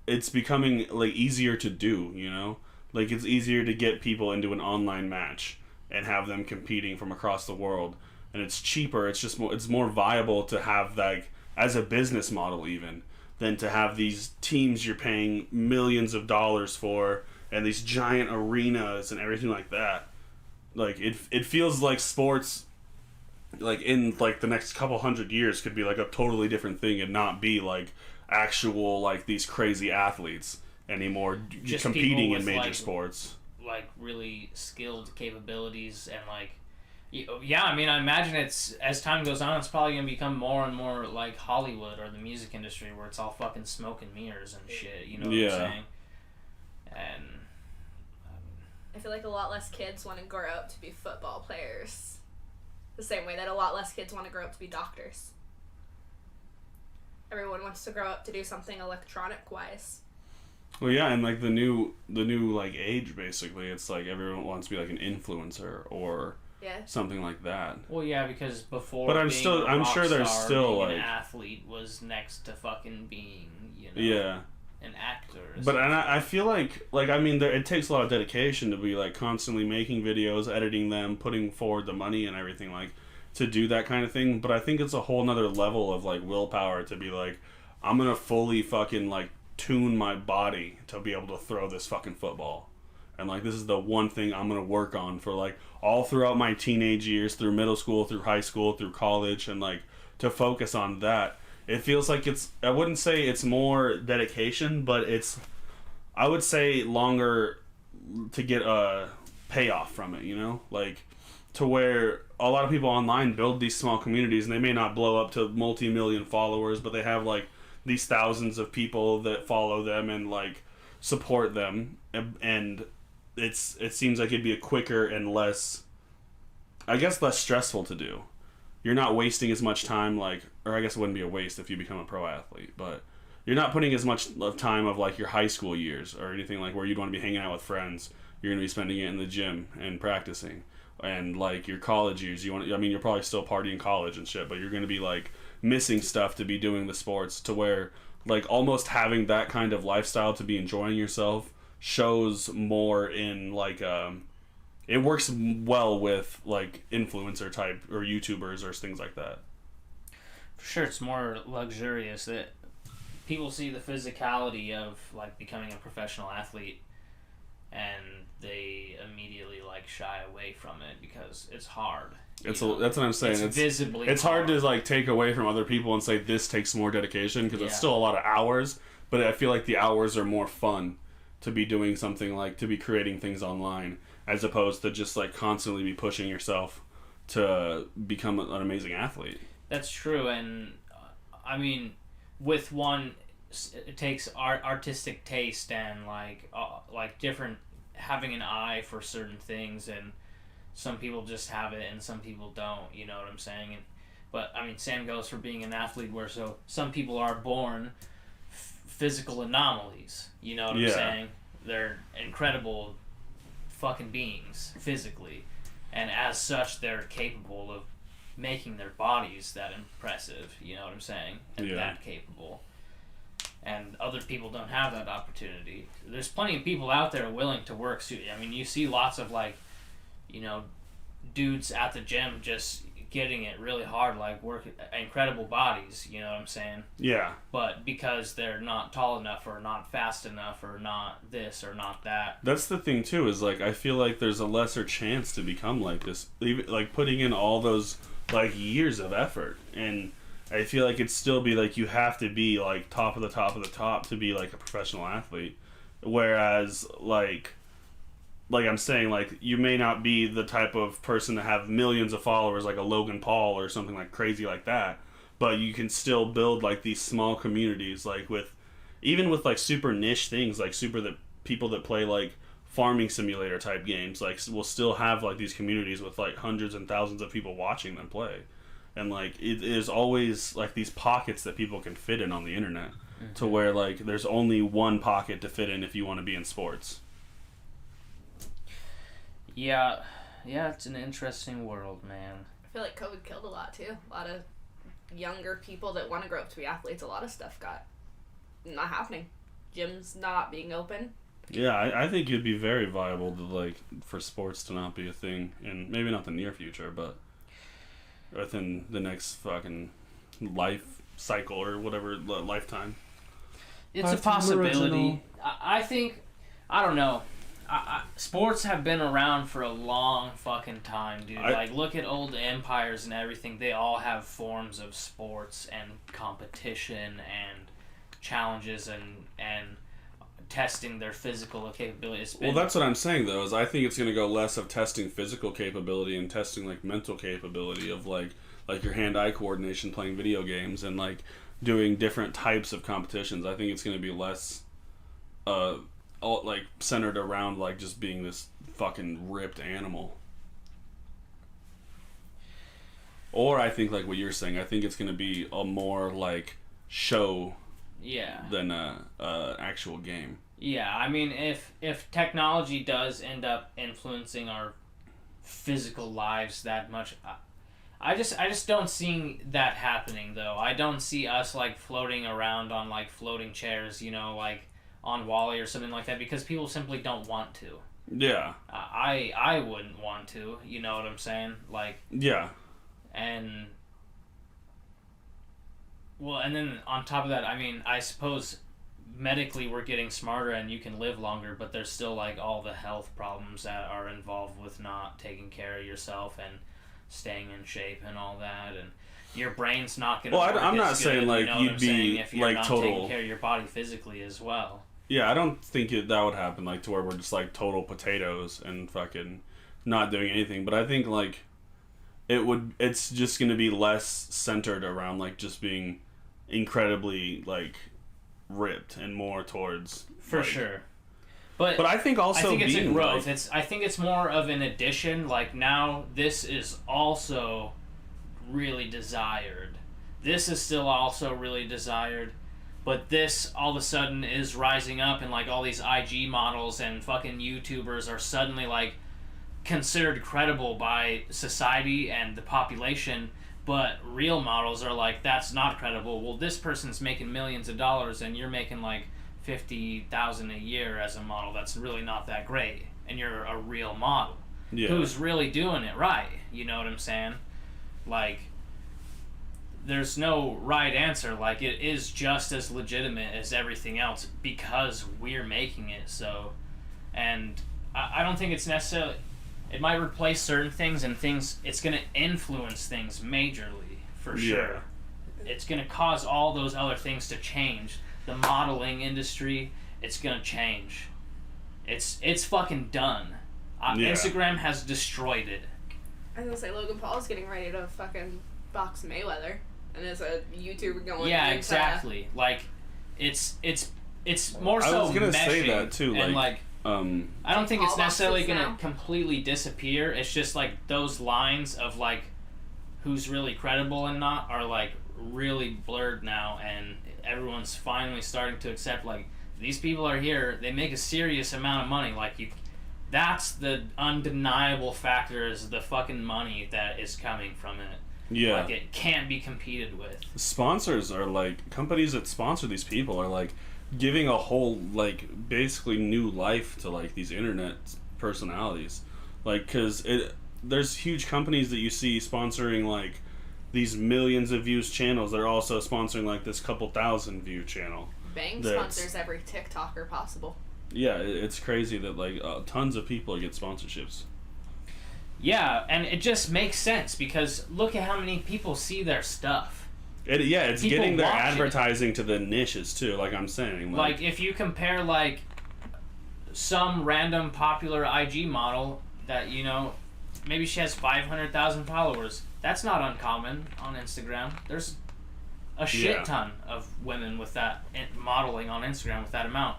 it's becoming like easier to do, you know, like it's easier to get people into an online match and have them competing from across the world. And it's cheaper. It's just it's more viable to have like as a business model even than to have these teams you're paying millions of dollars for and these giant arenas and everything like that. Like it feels like sports like in like the next couple hundred years could be like a totally different thing and not be like actual like these crazy athletes anymore just competing in major sports. Like really skilled capabilities and like. Yeah, I mean, I imagine it's as time goes on, it's probably gonna become more and more like Hollywood or the music industry, where it's all fucking smoke and mirrors and shit. You know what I'm saying? And I feel like a lot less kids want to grow up to be football players. The same way that a lot less kids want to grow up to be doctors. Everyone wants to grow up to do something electronic-wise. Well, yeah, and like the new like age, basically, it's like everyone wants to be like an influencer or something like that. Well, yeah, because before, but I'm sure there's still being like an athlete was next to fucking being, yeah, an actor. But and I feel like I mean, it takes a lot of dedication to be like constantly making videos, editing them, putting forward the money and everything like to do that kind of thing. But I think it's a whole nother level of like willpower to be like, I'm gonna fully fucking like tune my body to be able to throw this fucking football. And like this is the one thing I'm gonna work on for like all throughout my teenage years, through middle school, through high school, through college, and like to focus on that. It feels like I wouldn't say it's more dedication, but I would say longer to get a payoff from it, like to where a lot of people online build these small communities and they may not blow up to multi-million followers, but they have like these thousands of people that follow them and like support them, and it seems like it'd be a quicker and less stressful to do. You're not wasting as much time, or I guess it wouldn't be a waste if you become a pro athlete, but you're not putting as much of time of like your high school years or anything like where you'd want to be hanging out with friends. You're going to be spending it in the gym and practicing. And like your college years, you're probably still partying college and shit, but you're going to be like missing stuff to be doing the sports, to where like almost having that kind of lifestyle to be enjoying yourself shows more in like it works well with like influencer type or YouTubers or things like that. For sure, it's more luxurious. That people see the physicality of like becoming a professional athlete, and they immediately like shy away from it because it's hard. That's what I'm saying. It's visibly it's hard to like take away from other people and say this takes more dedication, because it's still a lot of hours. But I feel like the hours are more fun to be doing something like to be creating things online, as opposed to just like constantly be pushing yourself to become an amazing athlete. That's true, and I mean, with one, it takes artistic taste and like different, having an eye for certain things, and some people just have it and some people don't. You know what I'm saying? But I mean, same goes for being an athlete, where some people are born physical anomalies. You know what I'm saying? They're incredible fucking beings physically, and as such they're capable of making their bodies that impressive, you know what I'm saying, and that capable, and other people don't have that opportunity. There's plenty of people out there willing to work. I mean, you see lots of like, dudes at the gym just getting it really hard, like work incredible bodies, you know what I'm saying? Yeah. But because they're not tall enough or not fast enough or not this or not that. That's the thing too, is like I feel like there's a lesser chance to become like this, like putting in all those like years of effort, and I feel like it'd still be like you have to be like top of the top of the top to be like a professional athlete, whereas like I'm saying, like, you may not be the type of person to have millions of followers like a Logan Paul or something like crazy like that, but you can still build like these small communities, like with like super niche things, like people that play like farming simulator type games, like will still have like these communities with like hundreds and thousands of people watching them play. And like it is always like these pockets that people can fit in on the internet, to where like there's only one pocket to fit in if you want to be in sports. Yeah, it's an interesting world, man. I feel like COVID killed a lot, too. A lot of younger people that want to grow up to be athletes, a lot of stuff got not happening. Gyms not being open. Yeah, I think it'd be very viable to, like, for sports to not be a thing, and maybe not the near future, but within the next fucking life cycle or whatever, lifetime. It's a possibility. I think, I don't know. Sports have been around for a long fucking time, dude. Like, look at old empires and everything. They all have forms of sports and competition and challenges and testing their physical capability. Well, that's what I'm saying, though, is I think it's going to go less of testing physical capability and testing, like, mental capability of, like your hand-eye coordination playing video games and, like, doing different types of competitions. I think it's going to be less... all like centered around like just being this fucking ripped animal. Or I think like what you're saying, I think it's gonna be a more like show than a actual game. Yeah, I mean, if technology does end up influencing our physical lives that much, I just don't see that happening though. I don't see us like floating around on like floating chairs, you know, like on Wall-E or something like that, because people simply don't want to. Yeah. I wouldn't want to. You know what I'm saying? Like. Yeah. And. Well, and then on top of that, I mean, I suppose medically we're getting smarter and you can live longer, but there's still like all the health problems that are involved with not taking care of yourself and staying in shape and all that, and your brain's not gonna work I'm not as saying good, like you know you'd be if you're like not total taking care of your body physically as well. Yeah, I don't think that would happen like to where we're just like total potatoes and fucking not doing anything, but I think like it's just gonna be less centered around like just being incredibly like ripped and more towards for like, sure. But I think also I think it's a being, growth. like, I think it's more of an addition. Like now, this is also really desired. This is still also really desired, but this all of a sudden is rising up, and like all these IG models and fucking YouTubers are suddenly like considered credible by society and the population. But real models are like, that's not credible. Well, this person's making millions of dollars, and you're making like $50,000 a year as a model. That's really not that great, and you're a real model who's really doing it right. You know what I'm saying? Like, there's no right answer. Like, it is just as legitimate as everything else because we're making it so. And I don't think it's necessarily. It might replace certain things, and things. It's going to influence things majorly for sure. It's going to cause all those other things to change. The modeling industry, it's gonna change. It's fucking done. Instagram has destroyed it. I was gonna say Logan Paul's getting ready to fucking box Mayweather, and there's a YouTuber going. Yeah, exactly. Like, it's more so. I was gonna say meshing, that too. And like I don't think it's necessarily gonna now? completely disappear. It's just like those lines of like who's really credible and not are like really blurred now, and everyone's finally starting to accept like these people are here, they make a serious amount of money. Like, that's the undeniable factor, is the fucking money that is coming from it. Yeah, like, it can't be competed with. Sponsors are like, companies that sponsor these people are like giving a whole like basically new life to like these internet personalities, like, because there's huge companies that you see sponsoring like these millions of views channels that are also sponsoring like this couple thousand view channel. Bang sponsors every TikToker possible. Yeah, it's crazy that like tons of people get sponsorships. Yeah, and it just makes sense because look at how many people see their stuff. It's People getting their watch advertising to the niches too, like I'm saying. Like if you compare like some random popular IG model that, you know, maybe she has 500,000 followers. That's not uncommon on Instagram. There's a shit ton of women with that modeling on Instagram with that amount.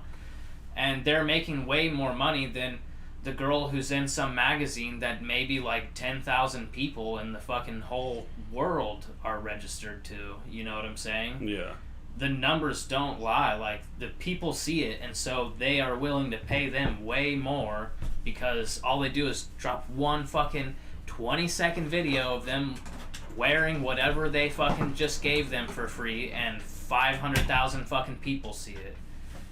And they're making way more money than the girl who's in some magazine that maybe like 10,000 people in the fucking whole world are registered to. You know what I'm saying? Yeah. The numbers don't lie. Like, the people see it, and so they are willing to pay them way more because all they do is drop one fucking 20-second video of them wearing whatever they fucking just gave them for free, and 500,000 fucking people see it.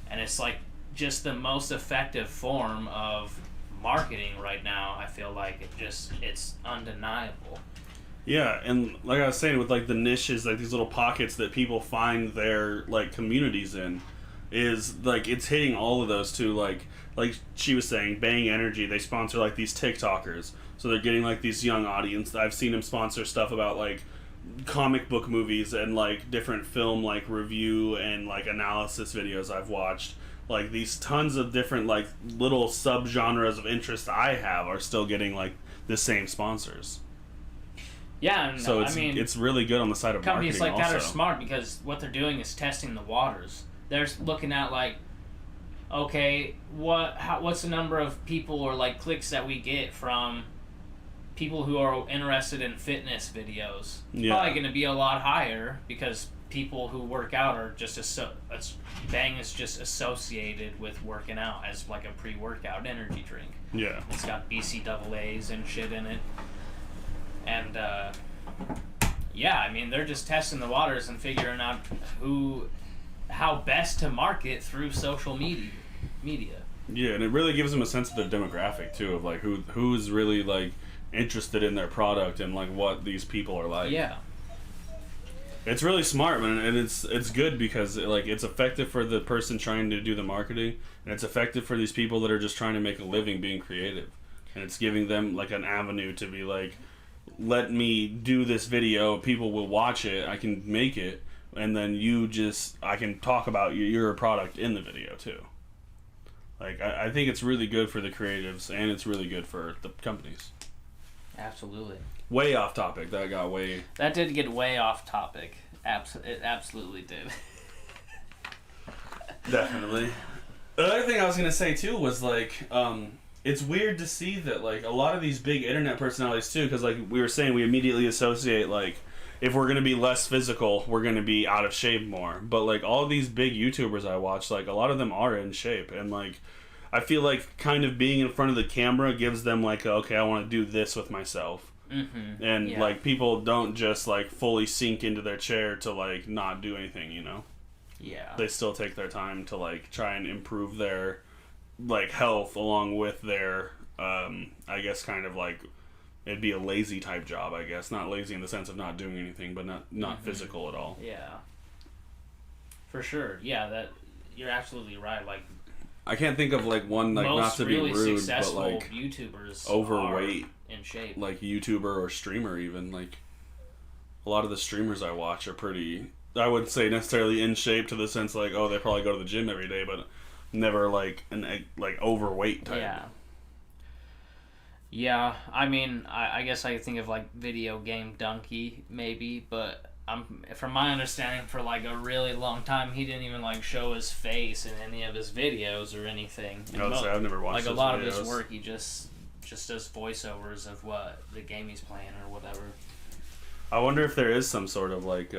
And it's like just the most effective form of marketing right now. I feel like it's undeniable. Yeah, and like I was saying, with like the niches, like these little pockets that people find their like communities in, is like it's hitting all of those too. Like she was saying, Bang Energy, they sponsor like these TikTokers, so they're getting like these young audience. I've seen them sponsor stuff about like comic book movies and like different film like review and like analysis videos I've watched. Like these tons of different like little subgenres of interest I have are still getting like the same sponsors. Yeah, and so it's really good on the side of companies marketing like that also. are smart because what they're doing is testing the waters. They're looking at like, okay, what's the number of people or like clicks that we get from people who are interested in fitness videos? Yeah. Probably going to be a lot higher because people who work out are just Bang is just associated with working out as like a pre-workout energy drink. Yeah. It's got BCAAs and shit in it. And yeah, I mean, they're just testing the waters and figuring out how best to market through social media. Yeah, and it really gives them a sense of their demographic too, of like who's really like interested in their product and like what these people are like. Yeah. It's really smart, man, and it's good because it's effective for the person trying to do the marketing, and it's effective for these people that are just trying to make a living being creative, and it's giving them like an avenue to be like, let me do this video, people will watch it, I can make it, and then I can talk about your product in the video too. Like I think it's really good for the creatives, and it's really good for the companies. Absolutely. Way off topic. That did get way off topic. It absolutely did. Definitely. The other thing I was gonna say too was like, it's weird to see that like a lot of these big internet personalities too, because like we were saying, we immediately associate like if we're gonna be less physical, we're gonna be out of shape more. But like all of these big YouTubers I watch, like a lot of them are in shape, and like I feel like kind of being in front of the camera gives them like, okay, I want to do this with myself. Mm-hmm. And like people don't just like fully sink into their chair to like not do anything, Yeah. They still take their time to like try and improve their like health along with their I guess kind of like it'd be a lazy type job, I guess. Not lazy in the sense of not doing anything, but not mm-hmm. physical at all. Yeah. For sure. Yeah, that you're absolutely right. Like I can't think of like one, like not to really be rude, but like YouTubers overweight, in shape, like YouTuber or streamer even. Like a lot of the streamers I watch are pretty, I wouldn't say necessarily in shape to the sense like, oh, they probably go to the gym every day, but never like like overweight type. Yeah. Yeah, I mean, I guess I think of like video game donkey maybe, but from my understanding, for like a really long time, he didn't even like show his face in any of his videos or anything. I've never watched like a lot of his work. He just does voiceovers of what the game he's playing or whatever. I wonder if there is some sort of like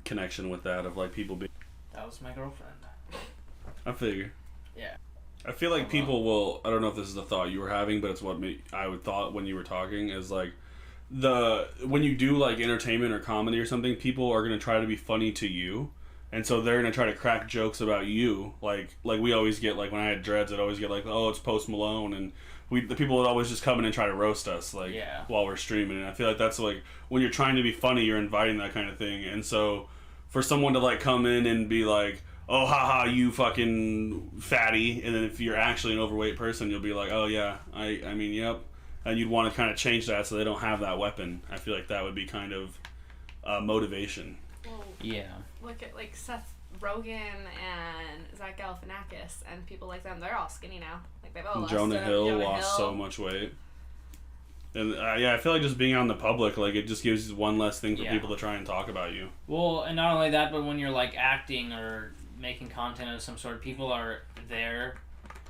connection with that of like people being. That was my girlfriend. I figure. Yeah. I feel like people will. I don't know if this is the thought you were having, but it's what I would thought when you were talking is like. When you do like entertainment or comedy or something, people are gonna try to be funny to you, and so they're gonna try to crack jokes about you. Like we always get, like when I had dreads, I'd always get like, oh, it's Post Malone, and the people would always just come in and try to roast us while we're streaming. And I feel like that's like when you're trying to be funny, you're inviting that kind of thing. And so for someone to like come in and be like, oh, haha, you fucking fatty, and then if you're actually an overweight person, you'll be like, oh yeah, I mean, yep. And you'd want to kind of change that so they don't have that weapon. I feel like that would be kind of motivation. Well, yeah. Look at like Seth Rogen and Zach Galifianakis and people like them. They're all skinny now. Like they've all Jonah Hill lost so much weight. And I feel like just being out in the public, like it just gives one less thing for people to try and talk about you. Well, and not only that, but when you're like acting or making content of some sort, people are there.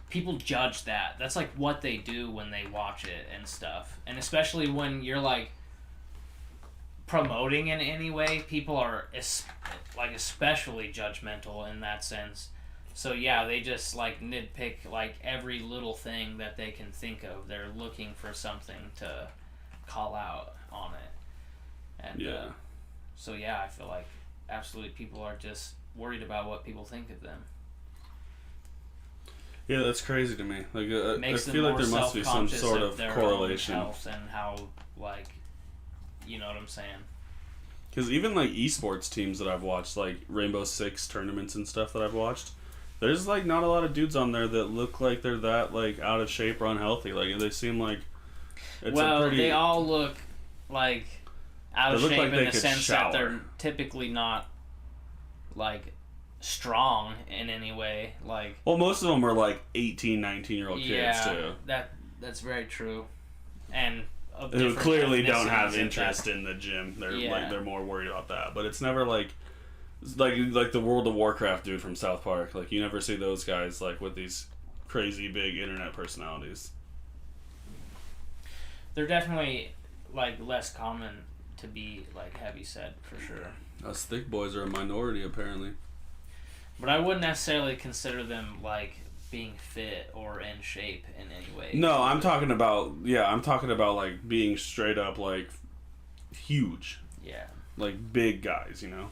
People judge that. That's like what they do when they watch it and stuff. And especially when you're like promoting in any way, people are like especially judgmental in that sense. So yeah, they just like nitpick like every little thing that they can think of. They're looking for something to call out on it. And so yeah, I feel like absolutely people are just worried about what people think of them. Yeah, that's crazy to me. Like, I feel like there must be some sort of correlation. Health and how, like, you know what I'm saying? Because even like esports teams that I've watched, like Rainbow Six tournaments and stuff that I've watched, there's like not a lot of dudes on there that look like they're that like out of shape or unhealthy. Like they seem like they all look like out of shape like in the sense that they're typically not like strong in any way. Like, well, most of them are like 18, 19-year-old kids too. That's very true. And who clearly don't have interest in the gym. They're like they're more worried about that. But it's never like It's like the World of Warcraft dude from South Park. Like, you never see those guys, like, with these crazy big internet personalities. They're definitely, like, less common to be, like, heavy set, for sure. Us thick boys are a minority, apparently. But I wouldn't necessarily consider them, like, being fit or in shape in any way. No, I'm talking about, like, being straight up, like, huge. Yeah. Like, big guys, you know?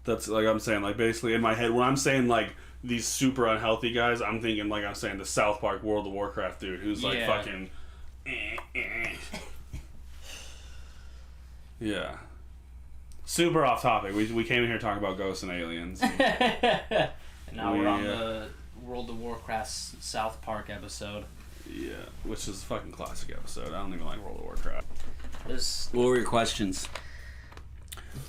That's, like, I'm saying, like, basically in my head, when I'm saying, like, these super unhealthy guys, I'm thinking, like I'm saying, the South Park World of Warcraft dude who's, like, fucking... Yeah. Super off topic. We came in here talking about ghosts and aliens. And now we're on the World of Warcraft South Park episode. Yeah, which is a fucking classic episode. I don't even like World of Warcraft. What were your questions?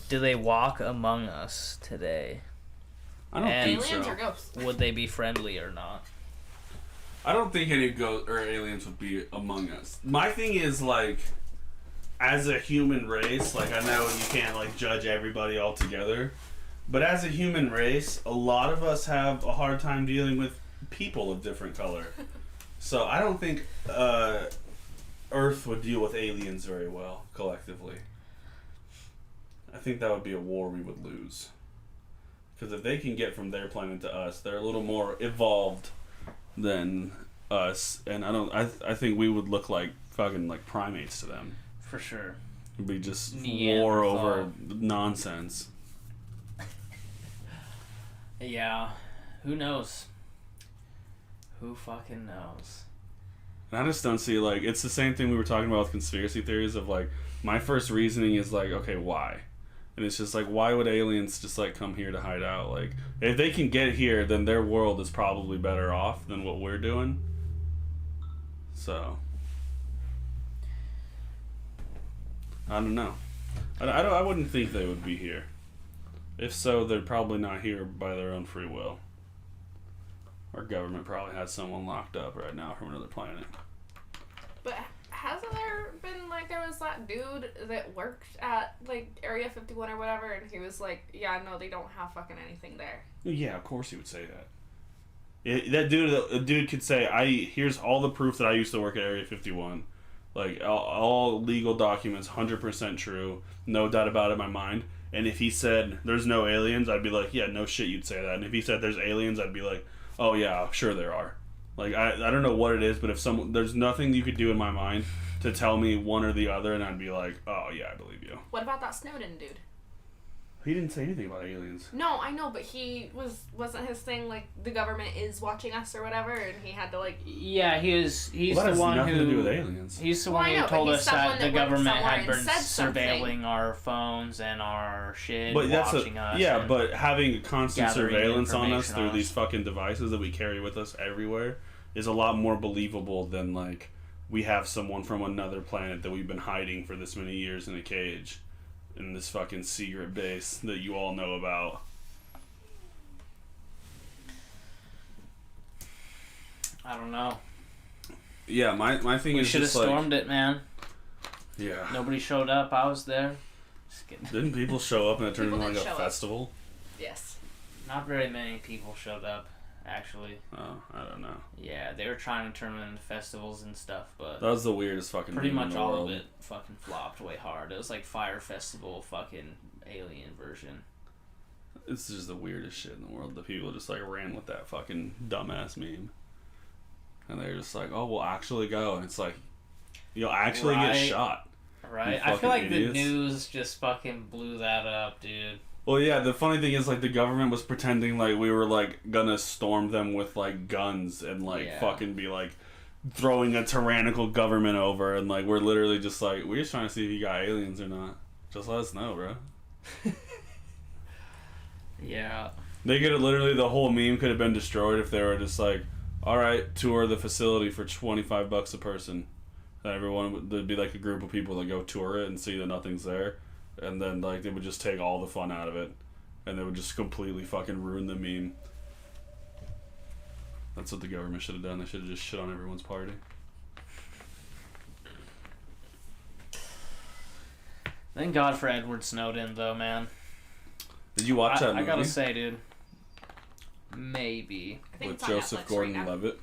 Do they walk among us today? I don't think Aliens so. or ghosts? Would they be friendly or not? I don't think any ghosts or aliens would be among us. My thing is, like, as a human race, like, I know you can't, like, judge everybody altogether, but as a human race, a lot of us have a hard time dealing with people of different color. So I don't think Earth would deal with aliens very well, collectively. I think that would be a war we would lose. Because if they can get from their planet to us, they're a little more evolved than us, and I think we would look like fucking, like, primates to them. For sure. It'd be just Neanderthal. war over nonsense. Yeah. Who knows? Who fucking knows? And I just don't see, like, it's the same thing we were talking about with conspiracy theories of, like, my first reasoning is, like, okay, why? And it's just like, why would aliens just, like, come here to hide out? Like, if they can get here, then their world is probably better off than what we're doing. So, I don't know. I wouldn't think they would be here. If so, they're probably not here by their own free will. Our government probably has someone locked up right now from another planet. But hasn't there been, like, there was that dude that worked at, like, Area 51 or whatever, and he was like, yeah, no, they don't have fucking anything there. Yeah, of course he would say that. That dude could say, here's all the proof that I used to work at Area 51. Like, all legal documents, 100% true, no doubt about it in my mind. And if he said, there's no aliens, I'd be like, yeah, no shit, you'd say that. And if he said, there's aliens, I'd be like, oh yeah, sure there are. Like, I don't know what it is, but if there's nothing you could do in my mind to tell me one or the other, and I'd be like, oh yeah, I believe you. What about that Snowden dude? He didn't say anything about aliens. No, I know, but wasn't his thing, like, the government is watching us or whatever, and he had to, like... Yeah, he's Well, that the has one nothing who... to do with aliens. He's the Well, one I who know, told but he's us that someone the that worked government somewhere had and been said something. surveilling our phones and our shit, But watching us. yeah, and but having constant gathering surveillance on us information through on these us. fucking devices that we carry with us everywhere is a lot more believable than, like, we have someone from another planet that we've been hiding for this many years in a cage in this fucking secret base that you all know about. I don't know. Yeah, my thing We is should have just like, stormed it, man. yeah. Nobody showed up. I was there. Just kidding. Didn't people show up and it turned People into like did a show up. festival? Yes. Not very many people showed up, actually. Oh, I don't know. Yeah, they were trying to turn them into festivals and stuff, but That was the weirdest fucking pretty meme in much the all world. of it fucking flopped way hard. It was like Fire Festival fucking alien version. It's just the weirdest shit in the world. The people just like ran with that fucking dumbass meme. And they're just like, oh, we'll actually go. And it's like, you'll actually get Right. shot. Right? You I feel like fucking the idiots. news just fucking blew that up, dude. Well, yeah, the funny thing is, like, the government was pretending like we were, like, gonna storm them with, like, guns and, like, Yeah. fucking be, like, throwing a tyrannical government over. And, like, we're literally just like, we're just trying to see if you got aliens or not. Just let us know, bro. Yeah. They could have literally, the whole meme could have been destroyed if they were just like, alright, tour the facility for $25 a person. And everyone, there'd be like a group of people that go tour it and see that nothing's there. And then, like, they would just take all the fun out of it. And they would just completely fucking ruin the meme. That's what the government should have done. They should have just shit on everyone's party. Thank God for Edward Snowden, though, man. Did you watch that movie? I gotta say, dude. Maybe. I think With it's on Joseph Netflix right now. Gordon-Levitt.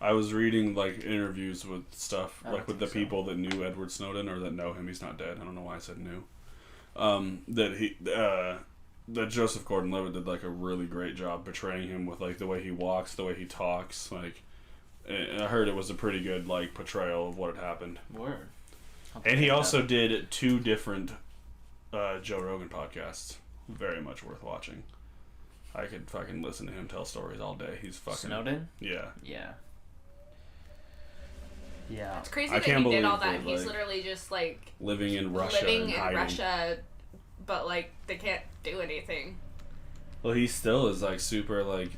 I was reading like interviews with stuff, I like with don't the think so. people that knew Edward Snowden or that know him. He's not dead. I don't know why I said knew. That Joseph Gordon-Levitt did like a really great job portraying him with like the way he walks, the way he talks. Like, I heard it was a pretty good like portrayal of what had happened. Word. And he also did 2 different Joe Rogan podcasts. Very much worth watching. I could fucking listen to him tell stories all day. He's fucking Snowden? Yeah. Yeah. Yeah. It's crazy I that can't he did all believe that. that, He's like, literally just like Living in Russia living and in hiding. Russia, but like they can't do anything. Well, he still is like super like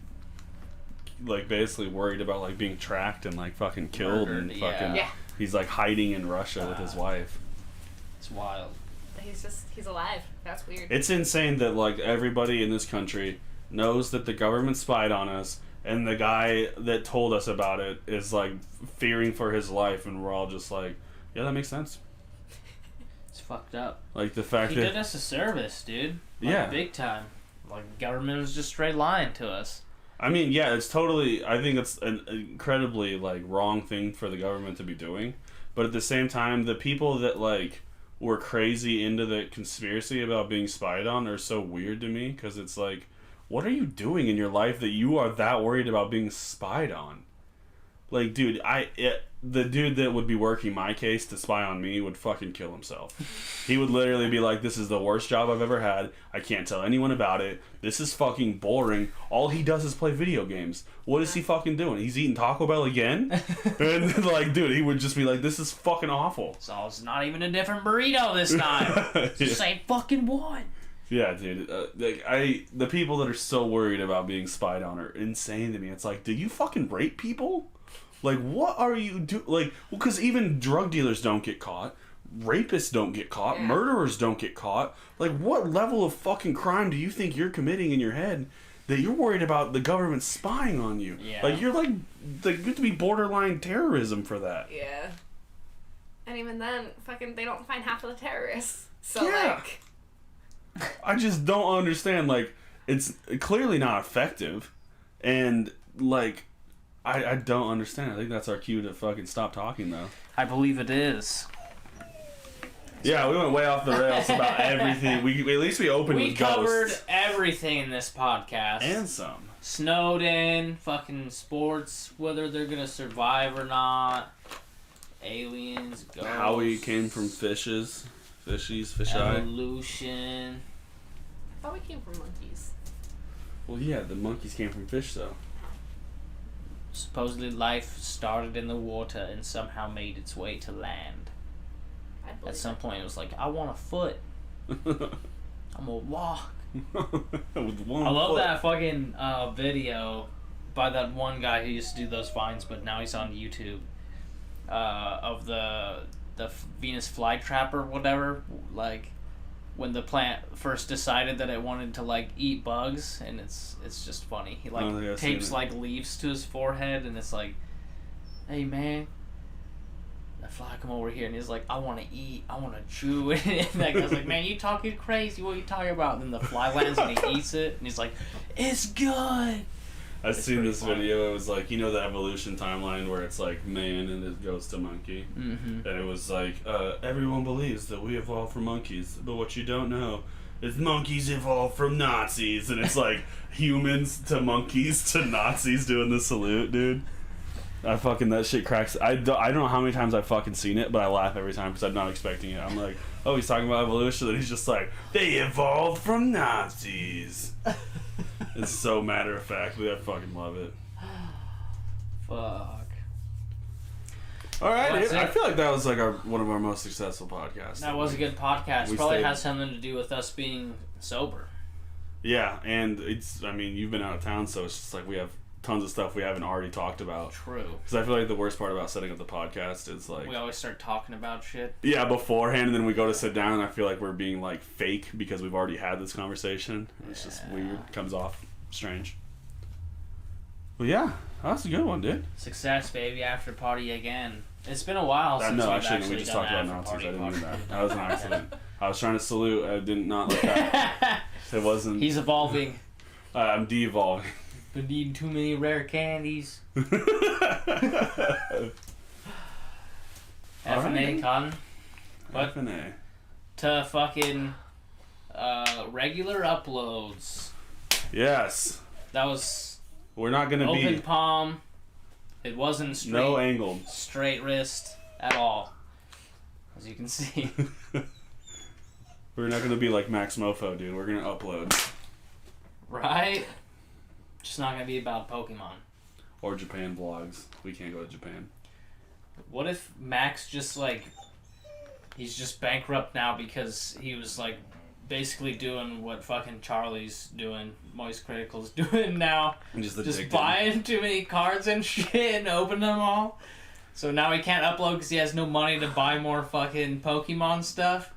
basically worried about like being tracked and like fucking killed Murdered, and fucking. Yeah. He's like hiding in Russia with his wife. It's wild. He's alive. That's weird. It's insane that like everybody in this country knows that the government spied on us, and the guy that told us about it is like fearing for his life, and we're all just like, yeah, that makes sense. It's fucked up. Like the fact He that did us a service, dude. Like, Yeah. Big time. Like, the government was just straight lying to us. I mean, yeah, it's totally. I think it's an incredibly like wrong thing for the government to be doing, but at the same time, the people that like were crazy into the conspiracy about being spied on are so weird to me because it's like, what are you doing in your life that you are that worried about being spied on? Like, dude, the dude that would be working my case to spy on me would fucking kill himself. He would literally be like, this is the worst job I've ever had. I can't tell anyone about it. This is fucking boring. All he does is play video games. What is he fucking doing? He's eating Taco Bell again? And like, dude, he would just be like, this is fucking awful. So it's not even a different burrito this time. It's the same fucking one. Yeah, dude. The people that are so worried about being spied on are insane to me. It's like, do you fucking rape people? Like, what are you do? Like, well, because even drug dealers don't get caught, rapists don't get caught, Yeah. murderers don't get caught. Like, what level of fucking crime do you think you're committing in your head that you're worried about the government spying on you? Yeah. Like, you're like you have to be borderline terrorism for that. Yeah. And even then, fucking, they don't find half of the terrorists. So Yeah. like, I just don't understand. Like, it's clearly not effective, and like. I don't understand. I think that's our cue to fucking stop talking, though. I believe it is. Yeah, we went way off the rails about everything. At least we opened We with covered ghosts. everything in this podcast. And some. Snowden, fucking sports, whether they're gonna survive or not. Aliens, ghosts. How we came from fishies, fish eye. Evolution. I thought we came from monkeys. Well, yeah, the monkeys came from fish, though. Supposedly life started in the water and somehow made its way to land. I believe At some point it was like, I want a foot. I'm gonna walk. With one I love foot. that fucking video by that one guy who used to do those vines, but now he's on YouTube. Of the Venus flytrap or whatever, like when the plant first decided that it wanted to like eat bugs, and it's just funny. He like I don't think I've seen tapes it. like leaves to his forehead, and it's like, hey man, that fly come over here, and he's like, I want to eat, I want to chew, and that guy's like, man, you talking crazy? What are you talking about? And then the fly lands and he eats it, and he's like, it's good. I've It's seen pretty this funny. video. It was like, you know, the evolution timeline where it's like man and it goes to monkey. Mm-hmm. And it was like, everyone believes that we evolved from monkeys, but what you don't know is monkeys evolved from Nazis. And it's like humans to monkeys to Nazis doing the salute, dude. That shit cracks. I don't know how many times I've fucking seen it, but I laugh every time because I'm not expecting it. I'm like, oh, he's talking about evolution, and he's just like, they evolved from Nazis. It's so matter of fact, but I fucking love it. Fuck. All right, That's I it. feel like that was like one of our most successful podcasts. That was a good podcast. We Probably stayed- has something to do with us being sober. Yeah, and you've been out of town, so it's just like we have tons of stuff we haven't already talked about. True. Because I feel like the worst part about setting up the podcast is like, We always start talking about shit. yeah, beforehand, and then we go to sit down, and I feel like we're being like fake because we've already had this conversation. It's just Yeah. weird, comes off strange. Well, yeah, that's a good one, dude. Success, baby. After party again. It's been a while since No, we've I shouldn't. actually We just done talked about after Nazis. I party didn't mean podcast. that. That was an accident. I was trying to salute. I did not like that. It wasn't. He's evolving. I'm de-evolving. Been eating too many rare candies. F&A, Cotton. What? F&A. To fucking regular uploads. Yes. That was We're not gonna open be palm. It wasn't straight. no angled. Straight wrist at all. As you can see. We're not gonna be like Max Mofo, dude. We're gonna upload. Right? Just not gonna be about Pokemon. Or Japan vlogs. We can't go to Japan. What if Max just like he's just bankrupt now because he was like basically doing what fucking Charlie's doing, Moist Critical's doing now. Just buying too many cards and shit and opening them all. So now he can't upload because he has no money to buy more fucking Pokemon stuff.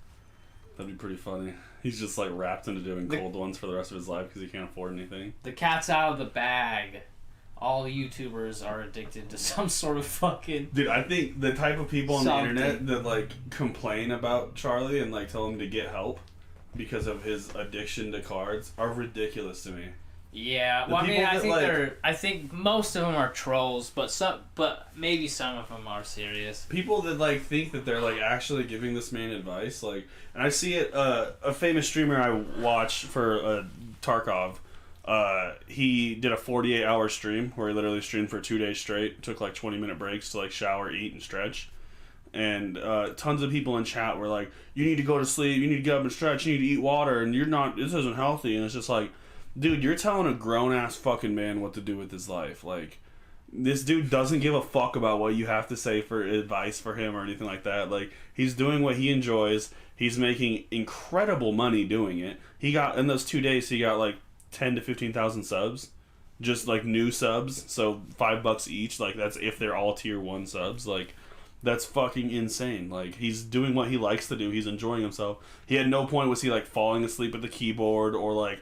That'd be pretty funny. He's just like wrapped into doing cold ones for the rest of his life because he can't afford anything. The cat's out of the bag. All YouTubers are addicted to some sort of fucking... Dude, I think the type of people on something. the internet that like complain about Charlie and like tell him to get help because of his addiction to cards are ridiculous to me. Yeah, The well, I mean, people I that, think like- I think most of them are trolls, but maybe some of them are serious. People that like think that they're like actually giving this man advice, like, and I see it. A famous streamer I watch for Tarkov. He did a 48-hour stream where he literally streamed for 2 days straight. Took like 20-minute breaks to like shower, eat, and stretch. And tons of people in chat were like, "You need to go to sleep. You need to get up and stretch. You need to eat water. And you're not. This isn't healthy." And it's just like, dude, you're telling a grown-ass fucking man what to do with his life. Like, this dude doesn't give a fuck about what you have to say for advice for him or anything like that. Like, he's doing what he enjoys. He's making incredible money doing it. He got, in those 2 days, he got like 10 to 15,000 subs. Just like new subs. So $5 each. Like, that's if they're all tier 1 subs. Like, that's fucking insane. Like, he's doing what he likes to do. He's enjoying himself. He at no point was he like falling asleep at the keyboard or like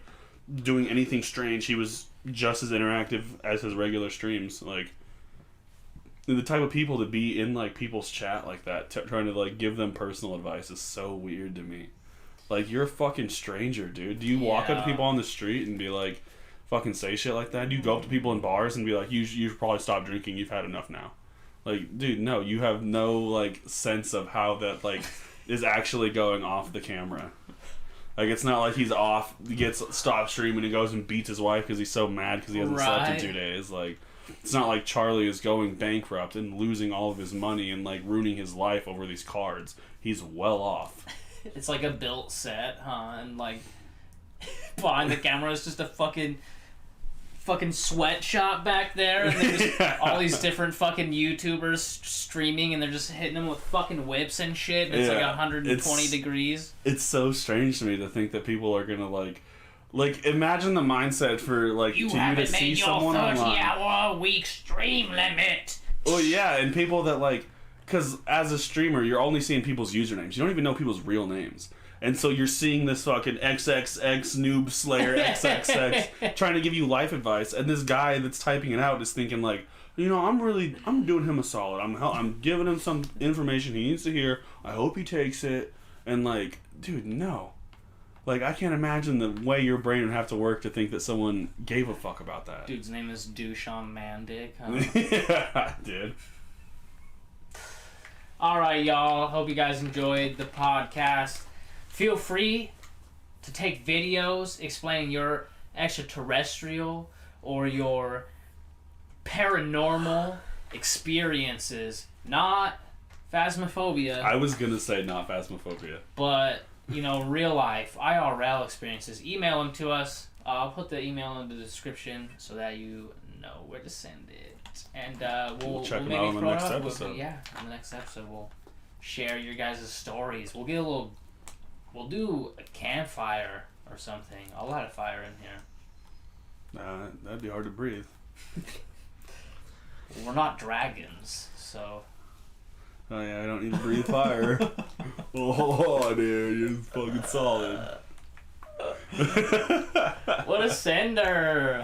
doing anything strange. He was just as interactive as his regular streams. Like, the type of people to be in like people's chat like that, trying to like give them personal advice is so weird to me. Like, you're a fucking stranger, dude. Do you walk up to people on the street and be like, fucking say shit like that? Do you go up to people in bars and be like, you should probably stop drinking, you've had enough now? Like, dude, no, you have no like sense of how that like is actually going off the camera. Like, it's not like he's off, he gets stopped streaming and goes and beats his wife because he's so mad because he hasn't slept in 2 days. Like, it's not like Charlie is going bankrupt and losing all of his money and like ruining his life over these cards. He's well off. It's like a built set, huh? And like behind the camera is just a fucking sweatshop back there, and there's all these different fucking YouTubers streaming, and they're just hitting them with fucking whips and shit. And it's like 120 degrees. It's so strange to me to think that people are gonna like imagine the mindset for like You to you haven't to made see your someone online. 30-hour week stream limit. Oh yeah, and people that like, because as a streamer, you're only seeing people's usernames. You don't even know people's real names. And so you're seeing this fucking XXX noob slayer XXX trying to give you life advice, and this guy that's typing it out is thinking like, you know, I'm doing him a solid. I'm giving him some information he needs to hear. I hope he takes it. And like, dude, no. Like, I can't imagine the way your brain would have to work to think that someone gave a fuck about that. Dude's name is Dushan Mandick, huh? Yeah, dude. Alright, y'all. Hope you guys enjoyed the podcast. Feel free to take videos explaining your extraterrestrial or your paranormal experiences. Not phasmophobia. I was gonna say not phasmophobia. But, you know, real life, IRL experiences. Email them to us. I'll put the email in the description so that you know where to send it. And we'll check them maybe out on the throw it next up. episode. On the next episode, we'll share your guys' stories. We'll do a campfire or something. I'll light a fire in here. That'd be hard to breathe. We're not dragons, so... Oh yeah, I don't need to breathe fire. Oh, dude, you're fucking solid. What a sender!